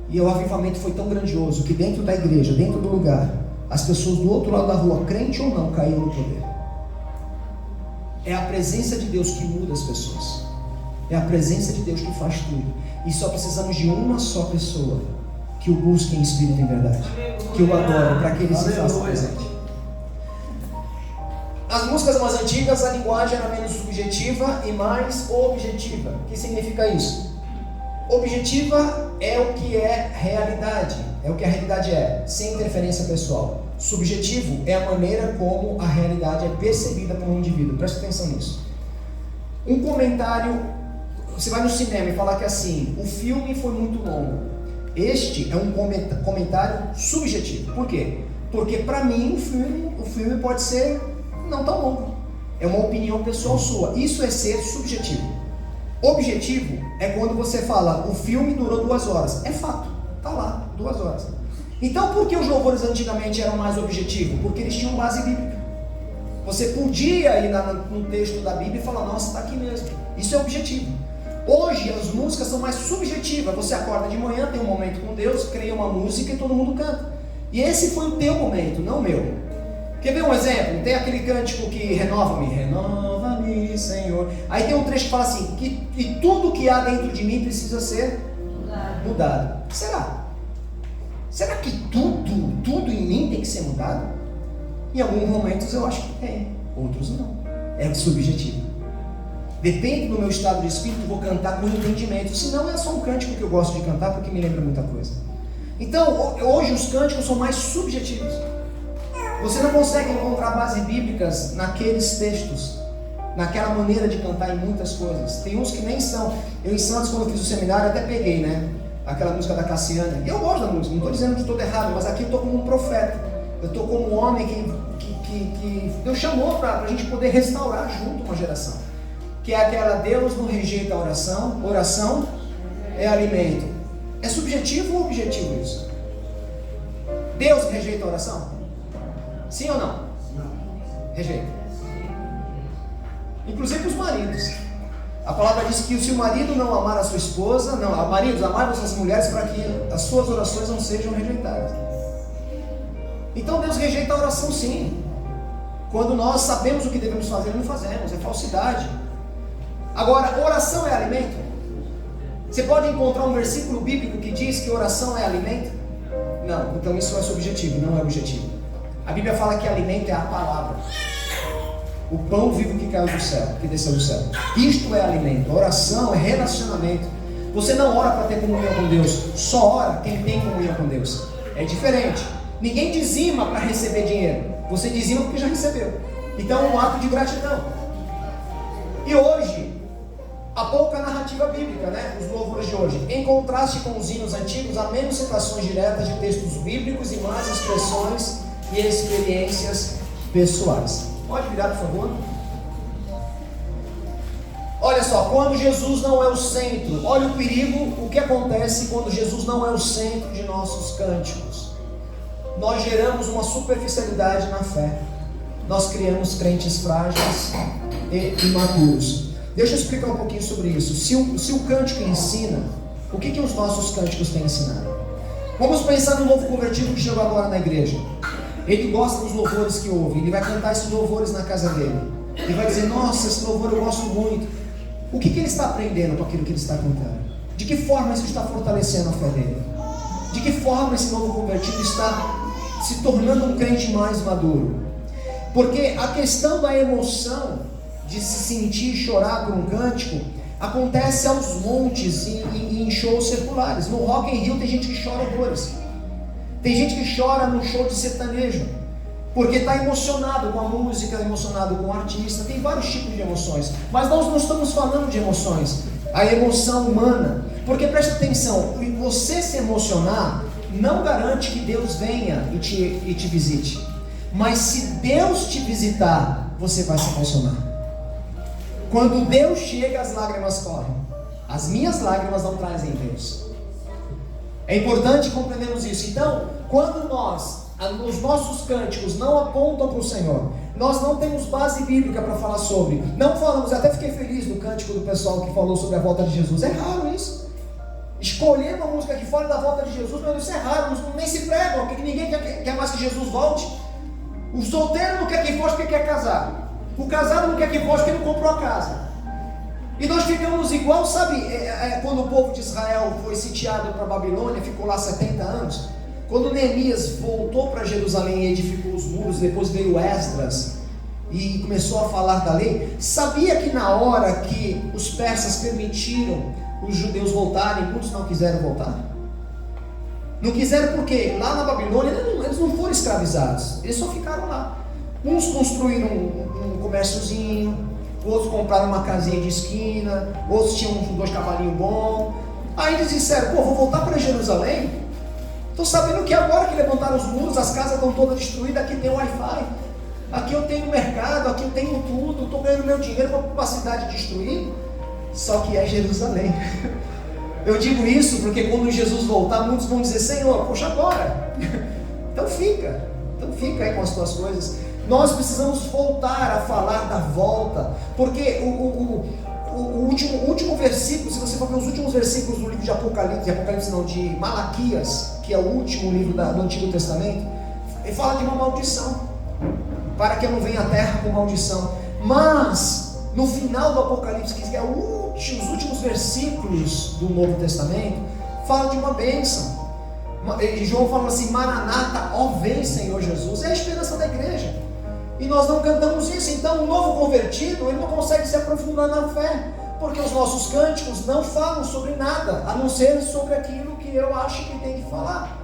E o avivamento foi tão grandioso que dentro da igreja, dentro do lugar, as pessoas do outro lado da rua, crente ou não, caíram no poder. É a presença de Deus que muda as pessoas. É a presença de Deus que faz tudo. E só precisamos de uma só pessoa que o busque em espírito e em verdade, que o adore, para que ele se faça presente. As músicas mais antigas, a linguagem era menos subjetiva e mais objetiva. O que significa isso? Objetiva é o que é realidade, é o que a realidade é, sem interferência pessoal. Subjetivo é a maneira como a realidade é percebida por um indivíduo. Presta atenção nisso. Um comentário, você vai no cinema e falar que assim, o filme foi muito longo. Este é um comentário subjetivo. Por quê? Porque para mim o filme pode ser não tão longo. É uma opinião pessoal sua. Isso é ser subjetivo. Objetivo é quando você fala: o filme durou 2 horas. É fato, está lá, 2 horas. Então por que os louvores antigamente eram mais objetivos? Porque eles tinham base bíblica. Você podia ir no texto da Bíblia e falar: nossa, está aqui mesmo. Isso é objetivo. Hoje as músicas são mais subjetivas. Você acorda de manhã, tem um momento com Deus, cria uma música e todo mundo canta. E esse foi o teu momento, não o meu. Quer ver um exemplo? Tem aquele cântico que renova-me, Senhor. Aí tem um trecho que fala assim: que tudo que há dentro de mim precisa ser mudado. Será? Será que tudo em mim tem que ser mudado? Em alguns momentos eu acho que tem, outros não. é subjetivo. Depende do meu estado de espírito, vou cantar com entendimento. Senão é só um cântico que eu gosto de cantar porque me lembra muita coisa. Então, hoje os cânticos são mais subjetivos. Você não consegue encontrar bases bíblicas naqueles textos, naquela maneira de cantar em muitas coisas. Tem uns que nem são. Eu em Santos, quando eu fiz o seminário, até peguei, né? Aquela música da Cassiana. E eu gosto da música, não estou dizendo que estou errado, mas aqui eu estou como um profeta. Eu estou como um homem que Deus chamou para a gente poder restaurar junto uma geração. Que é aquela: Deus não rejeita a oração, oração é alimento. É subjetivo ou objetivo isso? Deus rejeita a oração? Sim ou não? Não. Rejeita. Inclusive os maridos. A palavra diz que se o marido não amar a sua esposa, maridos, amar as suas mulheres para que as suas orações não sejam rejeitadas. Então Deus rejeita a oração sim. Quando nós sabemos o que devemos fazer, não fazemos, é falsidade. Agora, oração é alimento? Você pode encontrar um versículo bíblico que diz que oração é alimento? Não, então isso é subjetivo, não é objetivo. A Bíblia fala que alimento é a palavra. O pão vivo que caiu do céu, que desceu do céu. Isto é alimento. A oração é relacionamento. Você não ora para ter comunhão com Deus, só ora quem tem comunhão com Deus. É diferente. Ninguém dizima para receber dinheiro. Você dizima porque já recebeu. Então é um ato de gratidão. E hoje, há pouca narrativa bíblica, né? Os louvores de hoje. Em contraste com os hinos antigos, há menos citações diretas de textos bíblicos e mais expressões e experiências pessoais. Pode virar, por favor. Olha só, quando Jesus não é o centro, olha o perigo, o que acontece quando Jesus não é o centro de nossos cânticos. Nós geramos uma superficialidade na fé. Nós criamos crentes frágeis e imaturos. Deixa eu explicar um pouquinho sobre isso. Se o cântico ensina, o que os nossos cânticos têm ensinado? Vamos pensar no novo convertido que chegou agora na igreja. Ele gosta dos louvores que ouve, ele vai cantar esses louvores na casa dele. Ele vai dizer: nossa, esse louvor eu gosto muito. O que ele está aprendendo com aquilo que ele está cantando? De que forma isso está fortalecendo a fé dele? De que forma esse novo convertido está se tornando um crente mais maduro? Porque a questão da emoção, de se sentir e chorar por um cântico, acontece aos montes e em shows seculares. No Rock in Rio tem gente que chora horrores. Tem gente que chora num show de sertanejo, porque está emocionado com a música, emocionado com o artista. Tem vários tipos de emoções, mas nós não estamos falando de emoções, a emoção humana. Porque presta atenção, você se emocionar não garante que Deus venha e te visite. Mas se Deus te visitar, você vai se emocionar. Quando Deus chega, as lágrimas correm. As minhas lágrimas não trazem Deus. É importante compreendermos isso. Então, quando os nossos cânticos não apontam para o Senhor, nós não temos base bíblica para falar sobre. Não falamos, eu até fiquei feliz no cântico do pessoal que falou sobre a volta de Jesus. É raro isso. Escolher uma música que fala da volta de Jesus, mas isso é raro, nem se pregam, porque ninguém quer mais que Jesus volte. O solteiro não quer que volte porque quer casar. O casado não quer que volte porque não comprou a casa. E nós ficamos igual, sabe, quando o povo de Israel foi sitiado para a Babilônia, ficou lá 70 anos. Quando Neemias voltou para Jerusalém e edificou os muros, depois veio Esdras e começou a falar da lei. Sabia que na hora que os persas permitiram os judeus voltarem, muitos não quiseram voltar? Não quiseram porque lá na Babilônia eles não foram escravizados, eles só ficaram lá. Uns construíram um comérciozinho, outros compraram uma casinha de esquina, outros tinham 2 cavalinhos bons. Aí eles disseram: pô, vou voltar para Jerusalém? Estou sabendo que agora que levantaram os muros, as casas estão todas destruídas, aqui tem Wi-Fi, aqui eu tenho mercado, aqui eu tenho tudo, estou ganhando meu dinheiro para a cidade destruir. Só que é Jerusalém. Eu digo isso porque quando Jesus voltar, muitos vão dizer: Senhor, poxa, agora. Então fica aí com as tuas coisas. Nós precisamos voltar a falar da volta, porque o último versículo, se você for ver os últimos versículos do livro de de Malaquias, que é o último livro do Antigo Testamento, ele fala de uma maldição, para que eu não venha à terra com maldição. Mas no final do Apocalipse, que é os últimos versículos do Novo Testamento, fala de uma bênção. E João fala assim: Maranata, ó vem Senhor Jesus. É a esperança da igreja. E nós não cantamos isso. Então o novo convertido, ele não consegue se aprofundar na fé, porque os nossos cânticos não falam sobre nada, a não ser sobre aquilo que eu acho que tem que falar.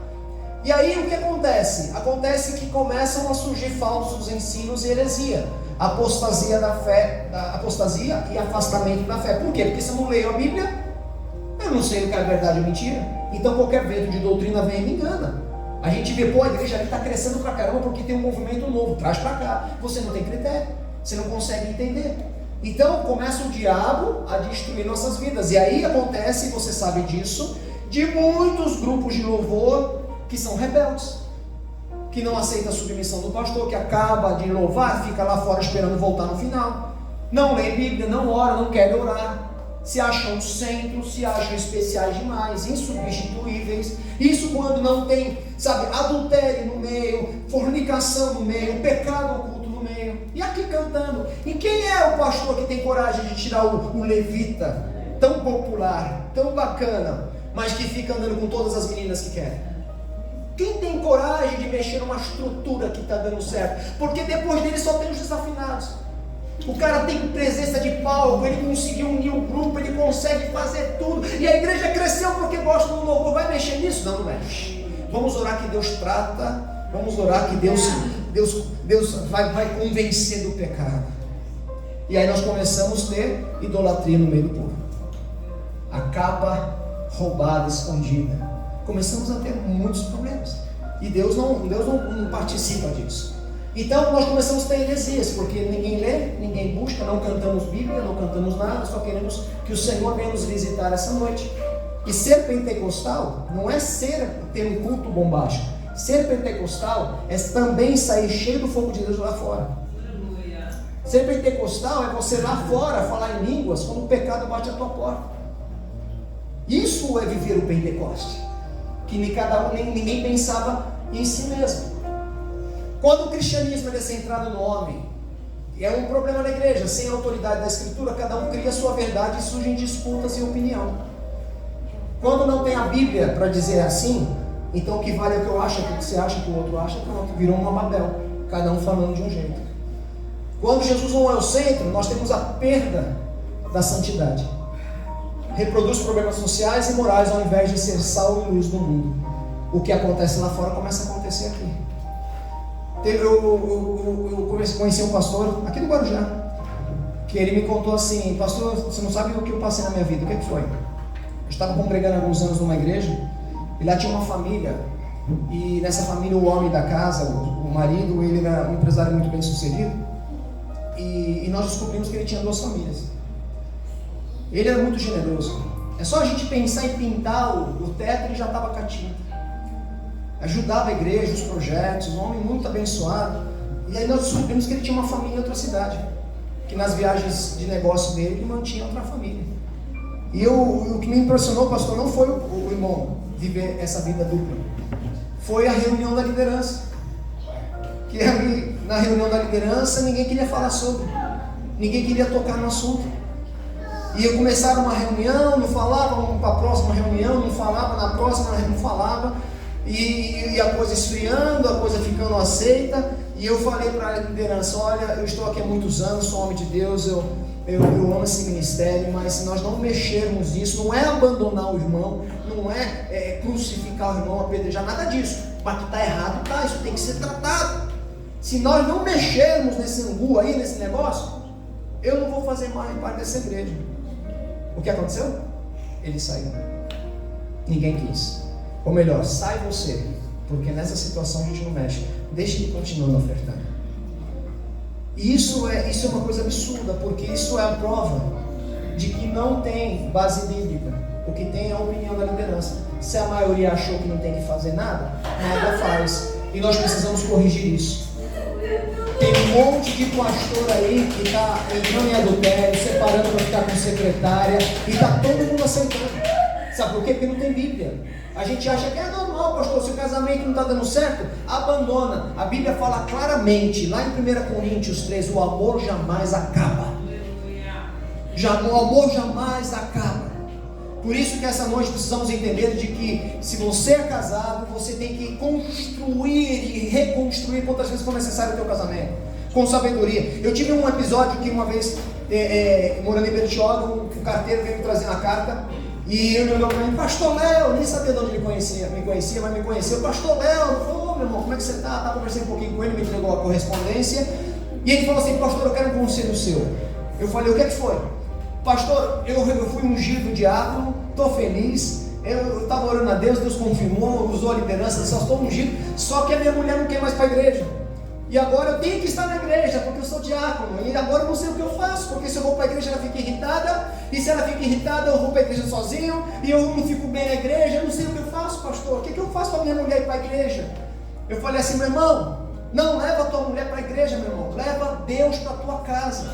E aí o que acontece? Acontece que começam a surgir falsos ensinos e heresia, apostasia da fé, apostasia e afastamento da fé. Por quê? Porque se eu não leio a Bíblia, eu não sei o que é verdade ou mentira. Então qualquer vento de doutrina vem e me engana. A gente vê, pô, a igreja ali está crescendo pra caramba porque tem um movimento novo, traz pra cá. Você não tem critério, você não consegue entender. Então começa o diabo a destruir nossas vidas. E aí acontece, você sabe disso, de muitos grupos de louvor que são rebeldes, que não aceitam a submissão do pastor, que acaba de louvar, fica lá fora esperando voltar no final, não lê Bíblia, não ora, não quer orar, se acham centro, se acham especiais demais, insubstituíveis. Isso quando não tem, sabe, adultério no meio, fornicação no meio, pecado oculto no meio. E aqui cantando. E quem é o pastor que tem coragem de tirar o levita, tão popular, tão bacana, mas que fica andando com todas as meninas que querem? Quem tem coragem de mexer numa estrutura que está dando certo? Porque depois dele só tem os desafinados. O cara tem presença de palco, ele conseguiu unir o grupo, ele consegue fazer tudo. E a igreja cresceu porque gosta do louvor. Vai mexer nisso? Não, não mexe. Vamos orar que Deus trata. Vamos orar que Deus vai convencer do pecado. E aí nós começamos a ter idolatria no meio do povo. A capa roubada, escondida. Começamos a ter muitos problemas. E Deus não participa disso. Então nós começamos a ter heresias, porque ninguém lê, ninguém busca, não cantamos Bíblia, não cantamos nada, só queremos que o Senhor venha nos visitar essa noite. E ser pentecostal não é ter um culto bombástico. Ser pentecostal é também sair cheio do fogo de Deus lá fora. Ser pentecostal é você lá fora falar em línguas quando o pecado bate à tua porta. Isso é viver o Pentecoste. Que ninguém pensava em si mesmo. Quando o cristianismo é centrado no homem, é um problema na igreja. Sem a autoridade da Escritura, cada um cria a sua verdade e surgem disputas e opinião. Quando não tem a Bíblia para dizer assim, então o que vale é o que eu acho, o que você acha, o que o outro acha, pronto, virou uma Babel, cada um falando de um jeito. Quando Jesus não é o centro, nós temos a perda da santidade. Reproduz problemas sociais e morais ao invés de ser sal e luz do mundo. O que acontece lá fora começa a acontecer aqui. Eu conheci um pastor aqui do Guarujá, que ele me contou assim: pastor, você não sabe o que eu passei na minha vida. O que foi? Eu estava congregando há alguns anos numa igreja, e lá tinha uma família, e nessa família o homem da casa, o marido, ele era um empresário muito bem sucedido, e nós descobrimos que ele tinha 2 famílias. Ele era muito generoso. É só a gente pensar em pintar o teto, ele já estava com a tinta. Ajudava a igreja, os projetos, um homem muito abençoado. E aí nós descobrimos que ele tinha uma família em outra cidade, que nas viagens de negócio dele, ele mantinha outra família. E o que me impressionou, pastor, não foi o irmão viver essa vida dupla, foi a reunião da liderança. Que ali, na reunião da liderança, ninguém queria falar sobre, ninguém queria tocar no assunto. E começaram uma reunião, não falava, vamos para a próxima reunião, não falava, na próxima não falava, e a coisa esfriando, a coisa ficando aceita. E eu falei para a liderança: olha, eu estou aqui há muitos anos, sou homem de Deus, eu amo esse ministério, mas se nós não mexermos nisso, não é abandonar o irmão, não é crucificar o irmão, apedrejar, nada disso. Mas que está errado, tá, isso tem que ser tratado. Se nós não mexermos nesse angu aí, nesse negócio, eu não vou fazer mais parte dessa igreja. O que aconteceu? Ele saiu. Ninguém quis. Ou melhor, sai você, porque nessa situação a gente não mexe. Deixa ele continuando ofertando. E isso é uma coisa absurda, porque isso é a prova de que não tem base bíblica. O que tem é a opinião da liderança. Se a maioria achou que não tem que fazer nada, nada faz. E nós precisamos corrigir isso. Tem um monte de pastor aí que está entrando em adultério, separando para ficar com secretária, e está todo mundo aceitando. Sabe por quê? Porque não tem Bíblia. A gente acha que é normal, pastor, se o casamento não está dando certo, abandona. A Bíblia fala claramente, lá em 1 Coríntios 3, o amor jamais acaba. O amor jamais acaba. Por isso que essa noite precisamos entender de que se você é casado, você tem que construir e reconstruir quantas vezes for necessário o teu casamento. com sabedoria. Eu tive um episódio que uma vez, morando em Bertioga, o carteiro veio me trazer uma carta e ele olhou para mim, Pastor Léo, nem sabia de onde me conhecia, mas me conheceu, Pastor Léo, falou, meu irmão, como é que você está? Estava conversando um pouquinho com ele, me entregou a correspondência e ele falou assim, pastor, eu quero um conselho seu. Eu falei, o que é que foi? Pastor, eu fui ungido diácono, estou feliz, eu estava orando a Deus, Deus confirmou, usou a liderança, só estou ungido, só que a minha mulher não quer mais para a igreja. E agora eu tenho que estar na igreja, porque eu sou diácono, e agora eu não sei o que eu faço, porque se eu vou para a igreja ela fica irritada, e se ela fica irritada eu vou para a igreja sozinho, e eu não fico bem na igreja, eu não sei o que eu faço, pastor, o que eu faço para a minha mulher ir para a igreja? Eu falei assim, meu irmão, não leva a tua mulher para a igreja, meu irmão, leva Deus para a tua casa.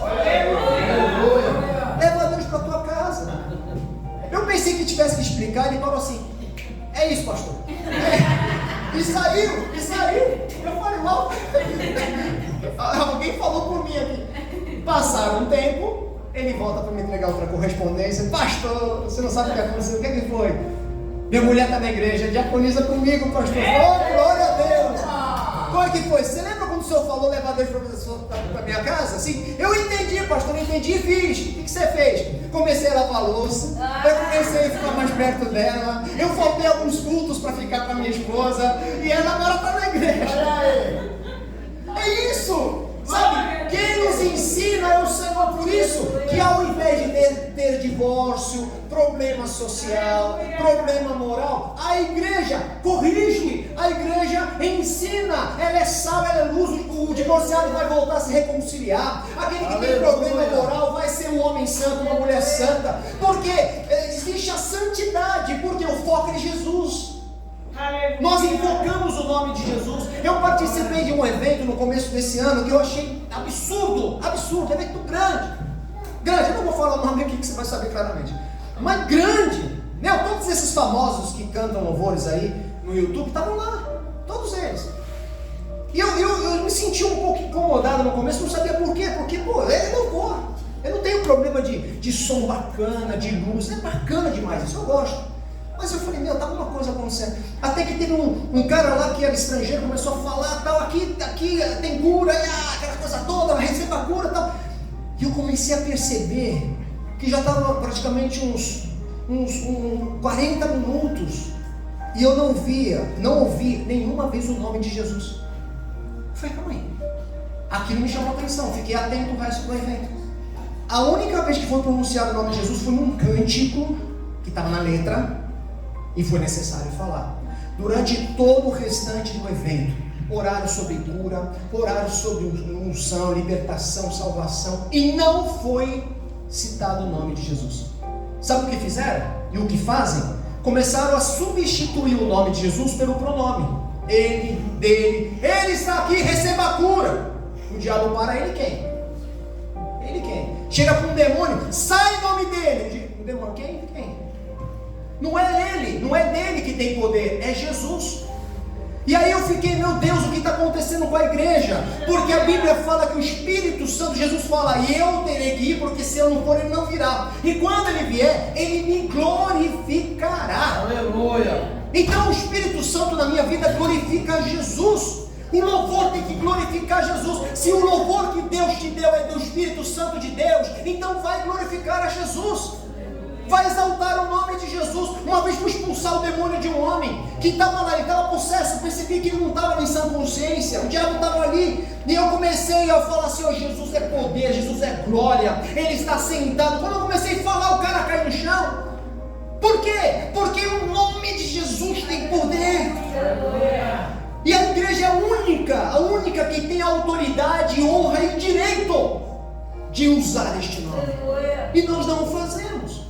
Leva Deus para a tua casa. Eu pensei que tivesse que explicar, ele falou assim, é isso, pastor. E saiu. Eu falei, uau. Alguém falou por mim aqui. Passaram um tempo, ele volta para me entregar outra correspondência. Pastor, você não sabe o que aconteceu, o que é que foi? Minha mulher está na igreja, diaconiza comigo, pastor. Oh, glória a Deus. Como é que foi? Você lembra quando o senhor falou levar Deus para minha casa? Assim, eu entendi, pastor, eu entendi e fiz. O que você fez? Comecei a lavar a louça, eu comecei a ficar mais perto dela, eu faltei alguns cultos para ficar com a minha esposa, e ela agora está na igreja. É isso! Sabe? Quem nos ensina é o Senhor, por isso que ao invés de ter divórcio, problema social, problema moral, a igreja corrige, a igreja ensina, ela é sal, ela é luz, o divorciado vai voltar a se reconciliar, aquele que tem problema moral vai ser um homem santo, uma mulher santa, porque existe a santidade, porque o foco é Jesus. Nós invocamos o nome de Jesus. Eu participei de um evento no começo desse ano que eu achei absurdo, evento grande, eu não vou falar o nome aqui que você vai saber claramente, mas grande, todos esses famosos que cantam louvores aí no YouTube estavam lá, todos eles, e eu me senti um pouco incomodado no começo, não sabia por quê, porque é louvor, eu não tenho problema de som bacana, de luz, é bacana demais, isso eu gosto. Mas eu falei, tá alguma coisa acontecendo. Até que teve um cara lá que era estrangeiro, começou a falar, tal, aqui tem cura, aquela coisa toda, receba a cura, tal. E eu comecei a perceber que já estava praticamente uns 40 minutos e eu não ouvi nenhuma vez o nome de Jesus. Eu falei, calma aí. Aquilo me chamou a atenção, fiquei atento o resto do evento. A única vez que foi pronunciado o nome de Jesus foi num cântico que estava na letra, e foi necessário falar. Durante todo o restante do evento, oraram sobre cura, oraram sobre unção, libertação, salvação, e não foi citado o nome de Jesus. Sabe o que fizeram? E o que fazem? Começaram a substituir o nome de Jesus pelo pronome. Ele, dele, ele está aqui, receba a cura. O diabo para ele quem? Ele quem? Chega para um demônio, sai em nome dele. O demônio quem? Não é ele, não é dele que tem poder, é Jesus. E aí eu fiquei, meu Deus, o que está acontecendo com a igreja? Porque a Bíblia fala que o Espírito Santo, Jesus fala, eu terei que ir, porque se eu não for, ele não virá. E quando ele vier, ele me glorificará. Aleluia. Então o Espírito Santo na minha vida glorifica Jesus. O louvor tem que glorificar Jesus. Se o louvor que Deus te deu é do Espírito Santo de Deus, então vai glorificar a Jesus. Vai exaltar o nome de Jesus. Uma vez fui expulsar o demônio de um homem que estava lá, ele estava possesso. Percebi que ele não estava em sã consciência, o diabo estava ali, e eu comecei a falar assim, Jesus é poder, Jesus é glória, ele está sentado. Quando eu comecei a falar, o cara caiu no chão. Por quê? Porque o nome de Jesus tem poder. E a igreja é a única que tem autoridade, honra e direito de usar este nome, e nós não o fazemos.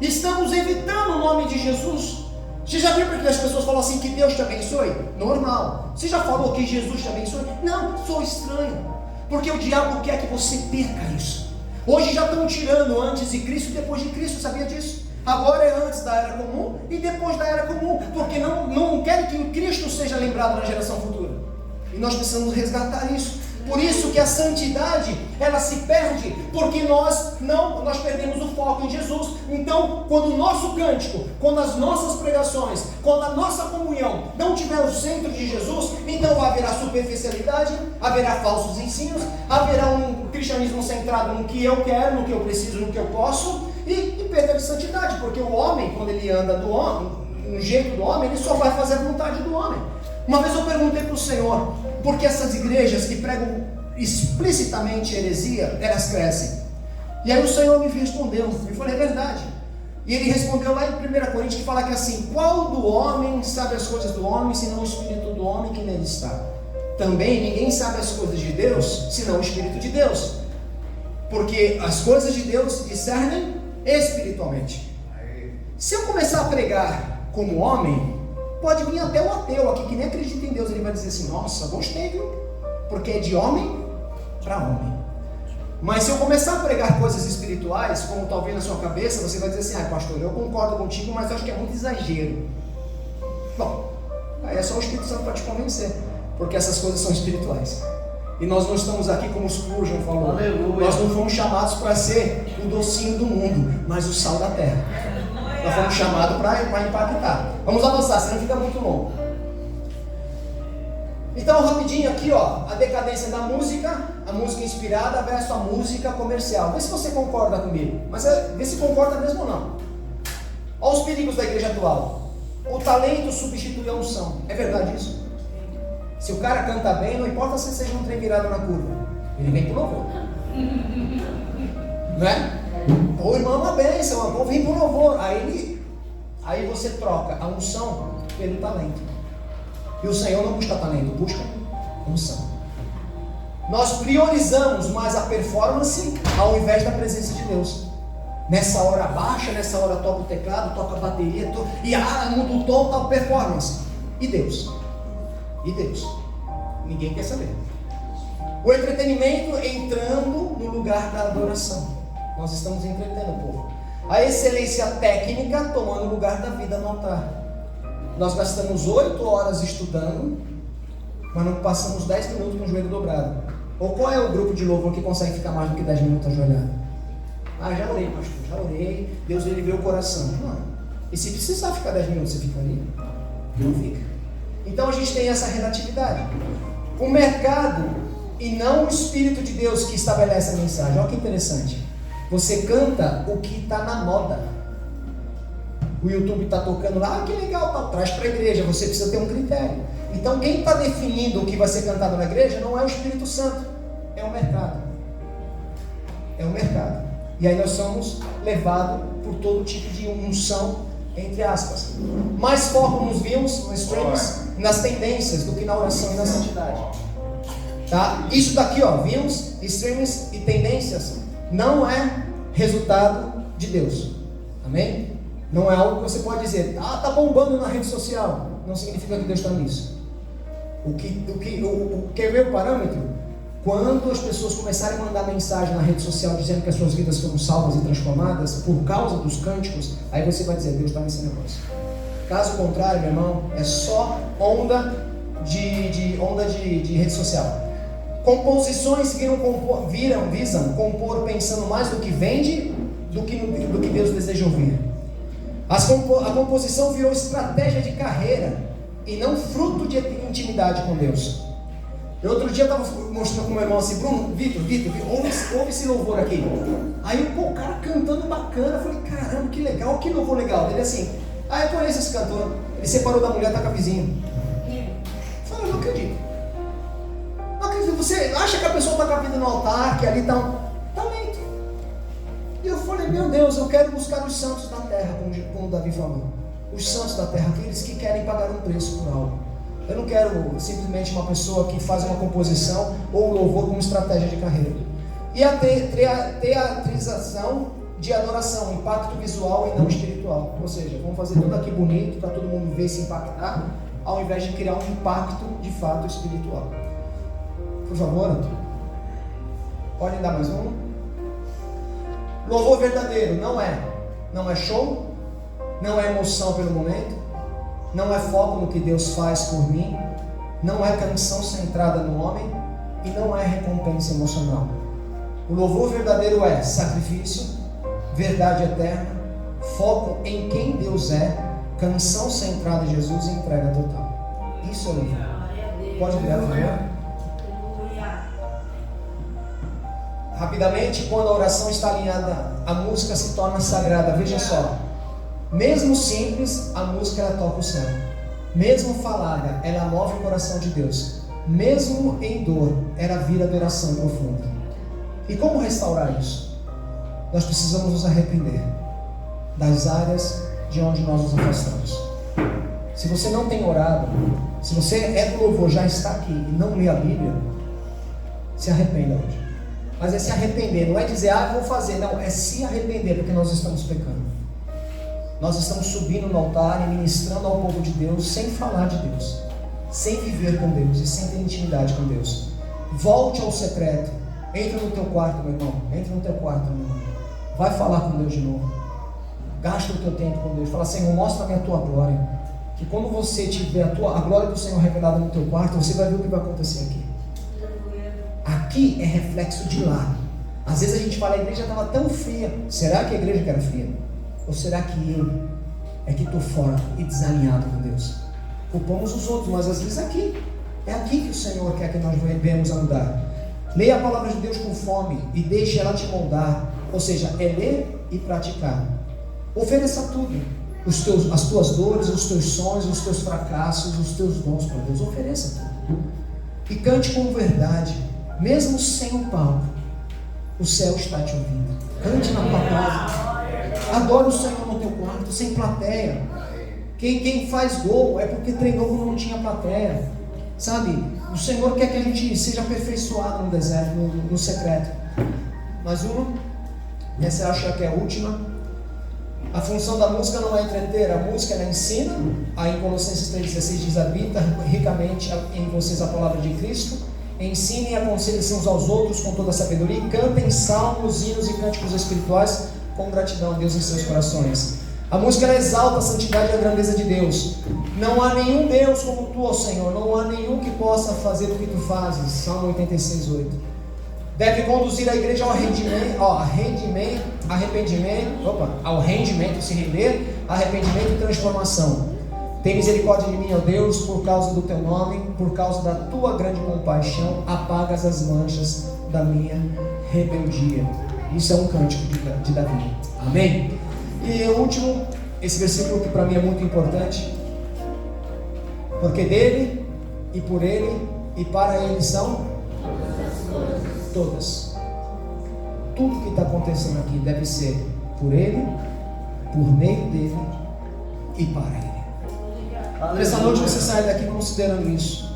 Estamos evitando o nome de Jesus. Você já viu porque as pessoas falam assim, que Deus te abençoe? Normal. Você já falou que Jesus te abençoe? Não, sou estranho. Porque o diabo quer que você perca isso. Hoje já estão tirando antes de Cristo e depois de Cristo, sabia disso? Agora é antes da era comum e depois da era comum, porque não querem que o Cristo seja lembrado na geração futura. E nós precisamos resgatar isso. Por isso que a santidade, ela se perde, porque nós perdemos o foco em Jesus. Então, quando o nosso cântico, quando as nossas pregações, quando a nossa comunhão não tiver o centro de Jesus, então haverá superficialidade, haverá falsos ensinos, haverá um cristianismo centrado no que eu quero, no que eu preciso, no que eu posso, e perda de santidade, porque o homem, quando ele anda do homem, no jeito do homem, ele só vai fazer a vontade do homem. Uma vez eu perguntei para o Senhor, por que essas igrejas que pregam explicitamente heresia, elas crescem? E aí o Senhor me respondeu, eu falei, é verdade. E ele respondeu lá em 1 Coríntios, que fala que assim, qual do homem sabe as coisas do homem, senão o Espírito do homem que nele está? Também ninguém sabe as coisas de Deus, senão o Espírito de Deus. Porque as coisas de Deus se discernem espiritualmente. Se eu começar a pregar como homem, pode vir até o ateu aqui que nem acredita em Deus, ele vai dizer assim, nossa, gostei, viu? Porque é de homem para homem. Mas se eu começar a pregar coisas espirituais, como talvez na sua cabeça, você vai dizer assim, pastor, eu concordo contigo, mas eu acho que é muito exagero. Bom, aí é só o Espírito Santo para te convencer, porque essas coisas são espirituais. E nós não estamos aqui como o Spurgeon falou. Aleluia. Nós não fomos chamados para ser o docinho do mundo, mas o sal da terra. Nós fomos chamados para impactar. Vamos avançar, senão fica muito longo. Então, rapidinho aqui, ó, a decadência da música, a música inspirada versus a música comercial. Vê se você concorda comigo, mas vê se concorda mesmo ou não. Olha os perigos da igreja atual. O talento substitui a unção. É verdade isso? Se o cara canta bem, não importa se seja um trem virado na curva, ele vem pro louvor. Não é? O irmão é uma bênção, o irmão vem pro louvor. Aí você troca a unção pelo talento. E o Senhor não busca talento, busca unção. Nós priorizamos mais a performance ao invés da presença de Deus. Nessa hora baixa, nessa hora toca o teclado, toca a bateria, muda o tom, tal performance. E Deus? E Deus? Ninguém quer saber. O entretenimento entrando no lugar da adoração. Nós estamos entretendo o povo. A excelência técnica tomando o lugar da vida no altar. Nós gastamos 8 horas estudando, mas não passamos 10 minutos com o joelho dobrado. Ou qual é o grupo de louvor que consegue ficar mais do que 10 minutos ajoelhado? Já orei, pastor, já orei. Deus ele vê o coração. Não. E se precisar ficar 10 minutos, você fica ali? Não fica. Então a gente tem essa relatividade. O mercado e não o Espírito de Deus que estabelece a mensagem. Olha que interessante. Você canta o que está na moda. O YouTube está tocando lá, que legal, tá, traz para a igreja. Você precisa ter um critério. Então quem está definindo o que vai ser cantado na igreja não é o Espírito Santo, é o mercado. É o mercado. E aí nós somos levados por todo tipo de unção, entre aspas. Mais foco nos views, nos streams, nas tendências do que na oração e na santidade. Tá? Isso daqui, ó, views, streams e tendências não é resultado de Deus. Amém? Não é algo que você pode dizer, tá bombando na rede social. Não significa que Deus está nisso. Quer ver o parâmetro? Quando as pessoas começarem a mandar mensagem na rede social dizendo que as suas vidas foram salvas e transformadas por causa dos cânticos, aí você vai dizer, Deus está nesse negócio. Caso contrário, meu irmão, é só onda de rede social. Composições visam compor pensando mais do que vende do que Deus deseja ouvir. A composição virou estratégia de carreira e não fruto de intimidade com Deus. Outro dia eu estava mostrando com o meu irmão assim, Bruno, Vitor, ouve esse louvor aqui. Aí o cara cantando bacana, eu falei, caramba, que legal, que louvor legal. Ele assim, eu conheço esse cantor, ele separou da mulher, tá com a vizinha. Eu falei, não acredito. Não acredito, você acha que a pessoa está com a vida no altar, que ali está um talento. E eu falei, meu Deus, eu quero buscar os santos da terra, como Davi falou. Os santos da terra, aqueles que querem pagar um preço por algo. Eu não quero simplesmente uma pessoa que faz uma composição ou um louvor como estratégia de carreira. E a teatrização de adoração, impacto visual e não espiritual. Ou seja, vamos fazer tudo aqui bonito para todo mundo ver se impactar, ao invés de criar um impacto de fato espiritual. Por favor, Antônio. Podem dar mais um? Louvor verdadeiro não é show, não é emoção pelo momento, não é foco no que Deus faz por mim, não é canção centrada no homem, e não é recompensa emocional. O louvor verdadeiro é sacrifício, verdade eterna, foco em quem Deus é, canção centrada em Jesus e entrega total. Isso é louvor. Pode virar, por favor? Rapidamente, quando a oração está alinhada, a música se torna sagrada. Veja só, mesmo simples, a música ela toca o céu. Mesmo falada, ela move o coração de Deus. Mesmo em dor, ela vira adoração profunda. E como restaurar isso? Nós precisamos nos arrepender das áreas de onde nós nos afastamos. Se você não tem orado, se você é do louvor, já está aqui e não lê a Bíblia, se arrependa hoje. Mas é se arrepender, não é dizer, vou fazer, não, é se arrepender, porque nós estamos pecando. Nós estamos subindo no altar e ministrando ao povo de Deus sem falar de Deus, sem viver com Deus e sem ter intimidade com Deus. Volte ao secreto, entra no teu quarto, meu irmão, entra no teu quarto, meu irmão. Vai falar com Deus de novo. Gasta o teu tempo com Deus. Fala, Senhor, mostra-me a tua glória. Que quando você tiver a glória do Senhor revelada no teu quarto, você vai ver o que vai acontecer aqui. Aqui é reflexo de lá. Às vezes a gente fala, a igreja estava tão fria. Será que a igreja que era fria? Ou será que eu é que estou fora e desalinhado com Deus? Culpamos os outros, mas às vezes é aqui que o Senhor quer que nós venhamos a mudar. Leia a palavra de Deus com fome e deixe ela te moldar. Ou seja, é ler e praticar. Ofereça tudo. As tuas dores, os teus sonhos, os teus fracassos, os teus dons para Deus. Ofereça tudo. E cante com verdade. Mesmo sem o palco, o céu está te ouvindo. Cante na tua casa. Adore o Senhor no teu quarto, sem plateia. Quem faz gol é porque treinou quando não tinha plateia. Sabe? O Senhor quer que a gente seja aperfeiçoado no deserto, no secreto. Mais uma. Essa eu acho que é a última. A função da música não é entreter, a música ela ensina. Aí em Colossenses 3,16 diz: habita ricamente em vocês a palavra de Cristo. Ensinem e aconselhem-se uns aos outros com toda a sabedoria. E cantem salmos, hinos e cânticos espirituais com gratidão a Deus em seus corações. A música ela exalta a santidade e a grandeza de Deus. Não há nenhum Deus como tu, ó Senhor. Não há nenhum que possa fazer o que tu fazes. Salmo 86:8. Deve conduzir a igreja ao rendimento, se render, arrependimento e transformação. Tem misericórdia de mim, ó Deus, por causa do teu nome, por causa da tua grande compaixão, apagas as manchas da minha rebeldia. Isso é um cântico de Davi. Amém? E o último, esse versículo que para mim é muito importante. Porque dele, e por ele, e para ele são todas. Tudo que está acontecendo aqui deve ser por ele, por meio dele e para ele. Nessa noite você sai daqui considerando isso,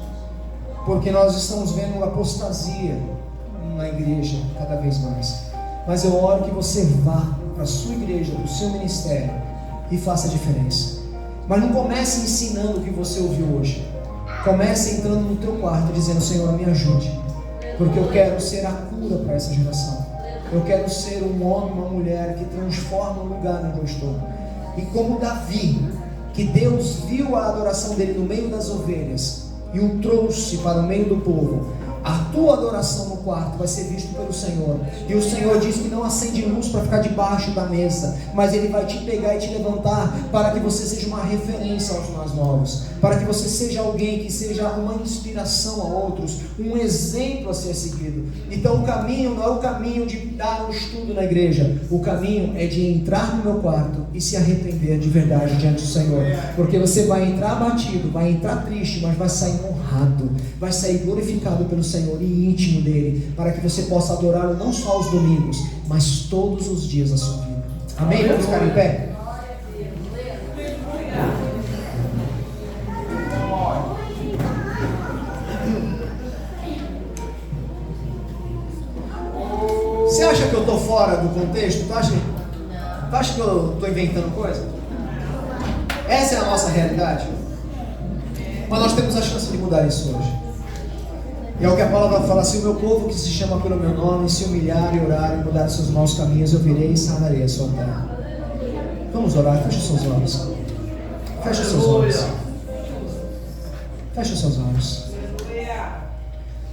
porque nós estamos vendo apostasia na igreja cada vez mais. Mas eu oro que você vá para a sua igreja, para o seu ministério e faça a diferença. Mas não comece ensinando o que você ouviu hoje. Comece entrando no teu quarto dizendo: Senhor, me ajude, porque eu quero ser a cura para essa geração. Eu quero ser um homem, uma mulher que transforma o lugar onde eu estou. E como Davi, que Deus viu a adoração dele no meio das ovelhas e o trouxe para o meio do povo, a tua adoração no quarto vai ser vista pelo Senhor. E o Senhor diz que não acende luz para ficar debaixo da mesa, mas Ele vai te pegar e te levantar para que você seja uma referência aos mais novos, para que você seja alguém que seja uma inspiração a outros, um exemplo a ser seguido. Então o caminho não é o caminho de dar um estudo na igreja, o caminho é de entrar no meu quarto e se arrepender de verdade diante do Senhor, porque você vai entrar abatido, vai entrar triste, mas vai sair honrado, vai sair glorificado pelo Senhor e íntimo dele, para que você possa adorá-lo não só aos domingos, mas todos os dias da sua vida. Amém? Vamos ficar em pé? Você acha que eu estou fora do contexto? Tu acha que eu estou inventando coisa? Essa é a nossa realidade. Mas nós temos a chance de mudar isso hoje. E é o que a palavra fala: se o meu povo que se chama pelo meu nome se humilhar e orar e mudar os seus maus caminhos, eu virei e sanarei a sua terra. Vamos orar, feche os seus olhos. Feche os seus olhos. Feche os seus olhos.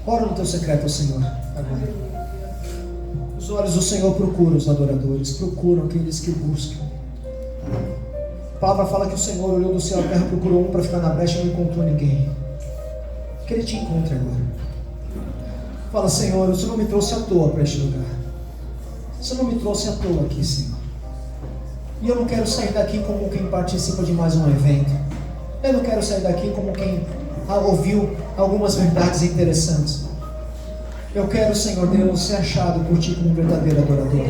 Ora no teu secreto ao Senhor agora. Os olhos do Senhor procuram os adoradores, procuram aqueles que buscam. A palavra fala que o Senhor olhou do céu à terra, procurou um para ficar na brecha e não encontrou ninguém. Que Ele te encontre agora. Fala: Senhor, o Senhor me trouxe à toa para este lugar. O Senhor me trouxe à toa aqui, Senhor. E eu não quero sair daqui como quem participa de mais um evento. Eu não quero sair daqui como quem ouviu algumas verdades interessantes. Eu quero, Senhor Deus, ser achado por Ti como um verdadeiro adorador.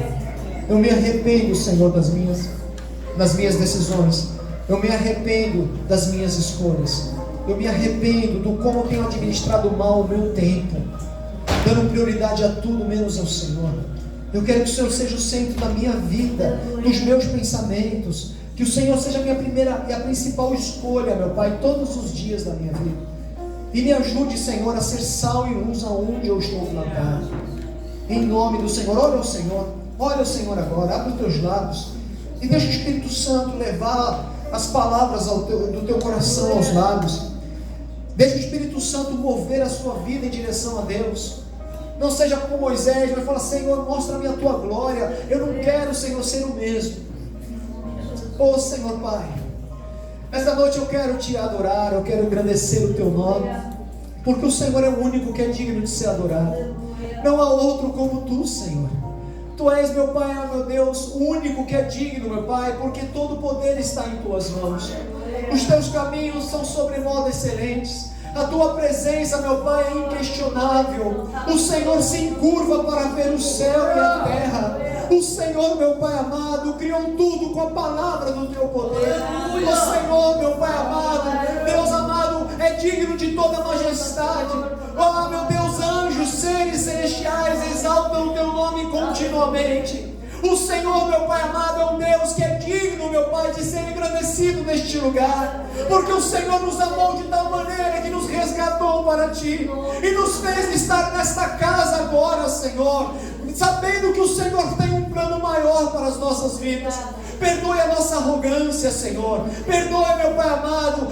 Eu me arrependo, Senhor, das minhas decisões. Eu me arrependo das minhas escolhas. Eu me arrependo do como tenho administrado mal o meu tempo, dando prioridade a tudo menos ao Senhor. Eu quero que o Senhor seja o centro da minha vida, dos meus pensamentos. Que o Senhor seja a minha primeira e a principal escolha, meu Pai, todos os dias da minha vida. E me ajude, Senhor, a ser sal e luz aonde eu estou plantado. Em nome do Senhor. Olha o Senhor agora, abre os teus lábios e deixa o Espírito Santo levar as palavras do teu coração aos lábios. Deixa o Espírito Santo mover a sua vida em direção a Deus. Não seja como Moisés, mas fala: Senhor, mostra-me a tua glória. Eu não quero, Senhor, ser o mesmo. Oh, Senhor Pai, esta noite eu quero Te adorar, eu quero engrandecer o Teu nome, porque o Senhor é o único que é digno de ser adorado. Não há outro como Tu, Senhor. Tu és, meu Pai, oh meu Deus, o único que é digno, meu Pai, porque todo o poder está em Tuas mãos. Os Teus caminhos são sobremodo excelentes. A Tua presença, meu Pai, é inquestionável. O Senhor se encurva para ver o céu e a terra. O Senhor, meu Pai amado, criou tudo com a palavra do Teu poder. O Senhor, meu Pai amado, Deus amado, é digno de toda majestade. Oh, meu Deus, anjos, seres celestiais exaltam o Teu nome continuamente. O Senhor, meu Pai amado, é um Deus que é digno, meu Pai, de ser engrandecido neste lugar, porque o Senhor nos amou de tal maneira que nos resgatou para Ti e nos fez estar nesta casa agora, Senhor, sabendo que o Senhor tem um plano maior para as nossas vidas. Perdoe a nossa arrogância, Senhor. Perdoe, meu Pai amado,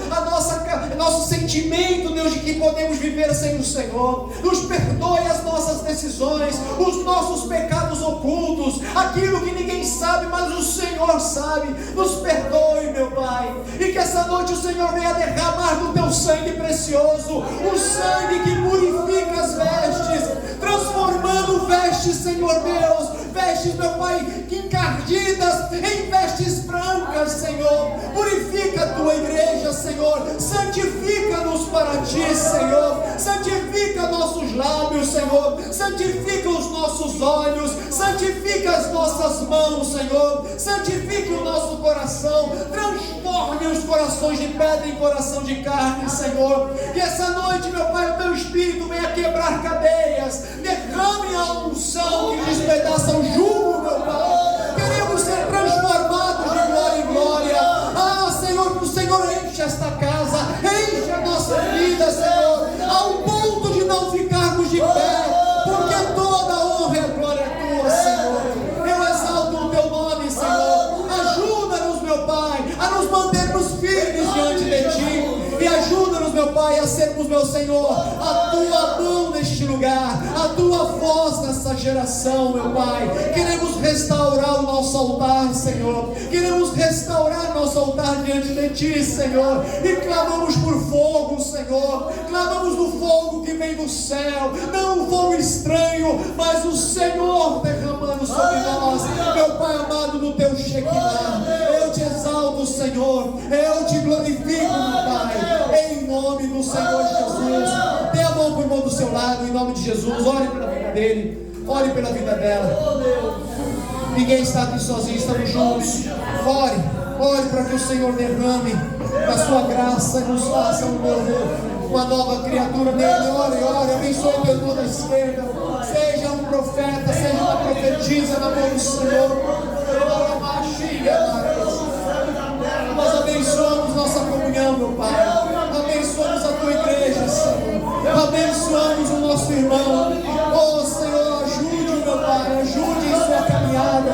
nosso sentimento, Deus, de que podemos viver sem o Senhor. Nos perdoe as nossas decisões, os nossos pecados ocultos, aquilo que ninguém sabe, mas o Senhor sabe. Nos perdoe, meu Pai, e que essa noite o Senhor venha derramar do Teu sangue precioso, o sangue que purifica as vestes, transformando vestes, Senhor Deus, vestes, meu Pai, encardidas em vestes brancas, Senhor. Purifica a Tua igreja, Senhor. Santifica-nos para Ti, Senhor. Santifica nossos lábios, Senhor. Santifica os nossos olhos. Santifica as nossas mãos, Senhor. Santifique o nosso coração. Transforme os corações de pedra em coração de carne, Senhor. Que essa noite, meu Pai, o Teu Espírito venha quebrar cadeias. Derrame a unção que despedaça o jugo, meu Pai. Queremos ser transformados de glória em glória. Ah, Senhor, que o Senhor enche esta casa, enche a nossa vida, Senhor, ao ponto de não ficarmos de pé, porque toda a honra e a glória é Tua, Senhor. Eu exalto o Teu nome, Senhor. Ajuda-nos, meu Pai, a nos mantermos firmes diante de Ti. E ajuda-nos, meu Pai, a sermos, meu Senhor, a Tua mão neste lugar, a Tua voz nessa geração, meu Pai. Queremos restaurar o nosso altar, Senhor. Queremos restaurar nosso altar diante de Ti, Senhor. E clamamos por fogo, Senhor. Clamamos no fogo que vem do céu, não um fogo estranho, mas o Senhor derramando sobre nós, meu Pai amado, no Teu Shekinah. Eu Te exalto, Senhor. Eu Te glorifico, meu Pai. Em nome do Senhor Jesus. Dê a mão para o irmão do seu lado, em nome de Jesus. Ore pela vida dele, ore pela vida dela. Ninguém está aqui sozinho, estamos juntos. Ore para que o Senhor derrame a sua graça e nos faça uma nova criatura nele. Ore, abençoe o teu irmão da esquerda. Seja um profeta, seja uma profetisa na mão do Senhor. Nós abençoamos nossa comunhão, meu Pai. Abençoamos a Tua igreja, Senhor. Abençoamos o nosso irmão. Oh, Senhor, ajude-o, meu Pai. Ajude em sua caminhada.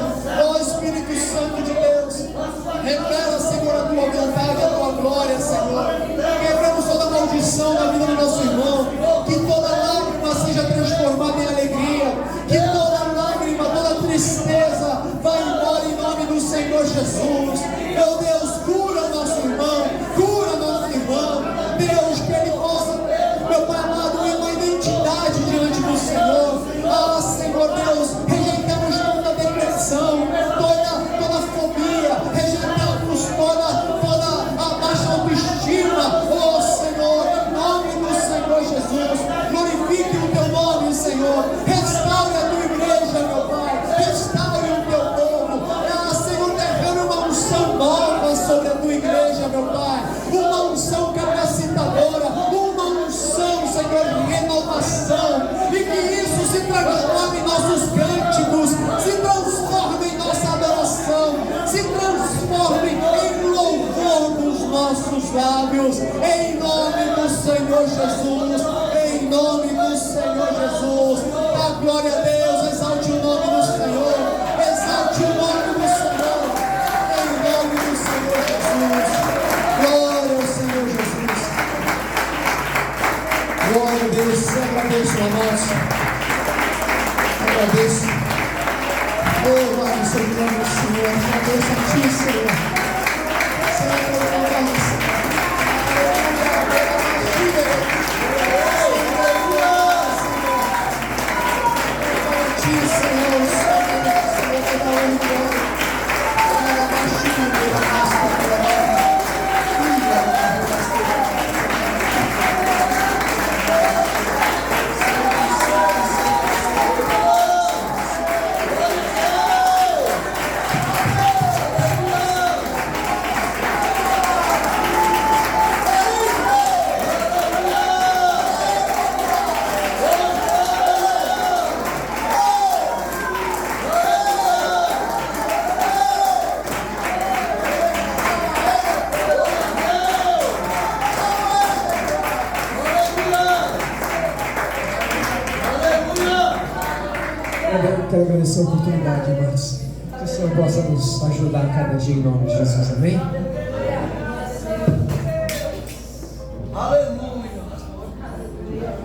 Oh, Espírito Santo de Deus, revela, Senhor, a Tua vontade, a Tua glória, Senhor. Quebramos toda maldição na vida do nosso irmão. Que toda lágrima se transforma em nossos cânticos, se transforma em nossa adoração, se transforme em louvor dos nossos lábios, em nome do Senhor Jesus, em nome do Senhor Jesus. A glória a Deus, exalte o nome do Senhor, exalte o nome do Senhor, em nome do Senhor Jesus. Glória ao Senhor Jesus. Glória a Deus, agradeço a nós, agradeço. Louvado seja o nome do Senhor, agradeço a Ti, Senhor. Senhor, quero agradecer a oportunidade, irmãos. Que o Senhor possa nos ajudar a cada dia em nome de Jesus, amém?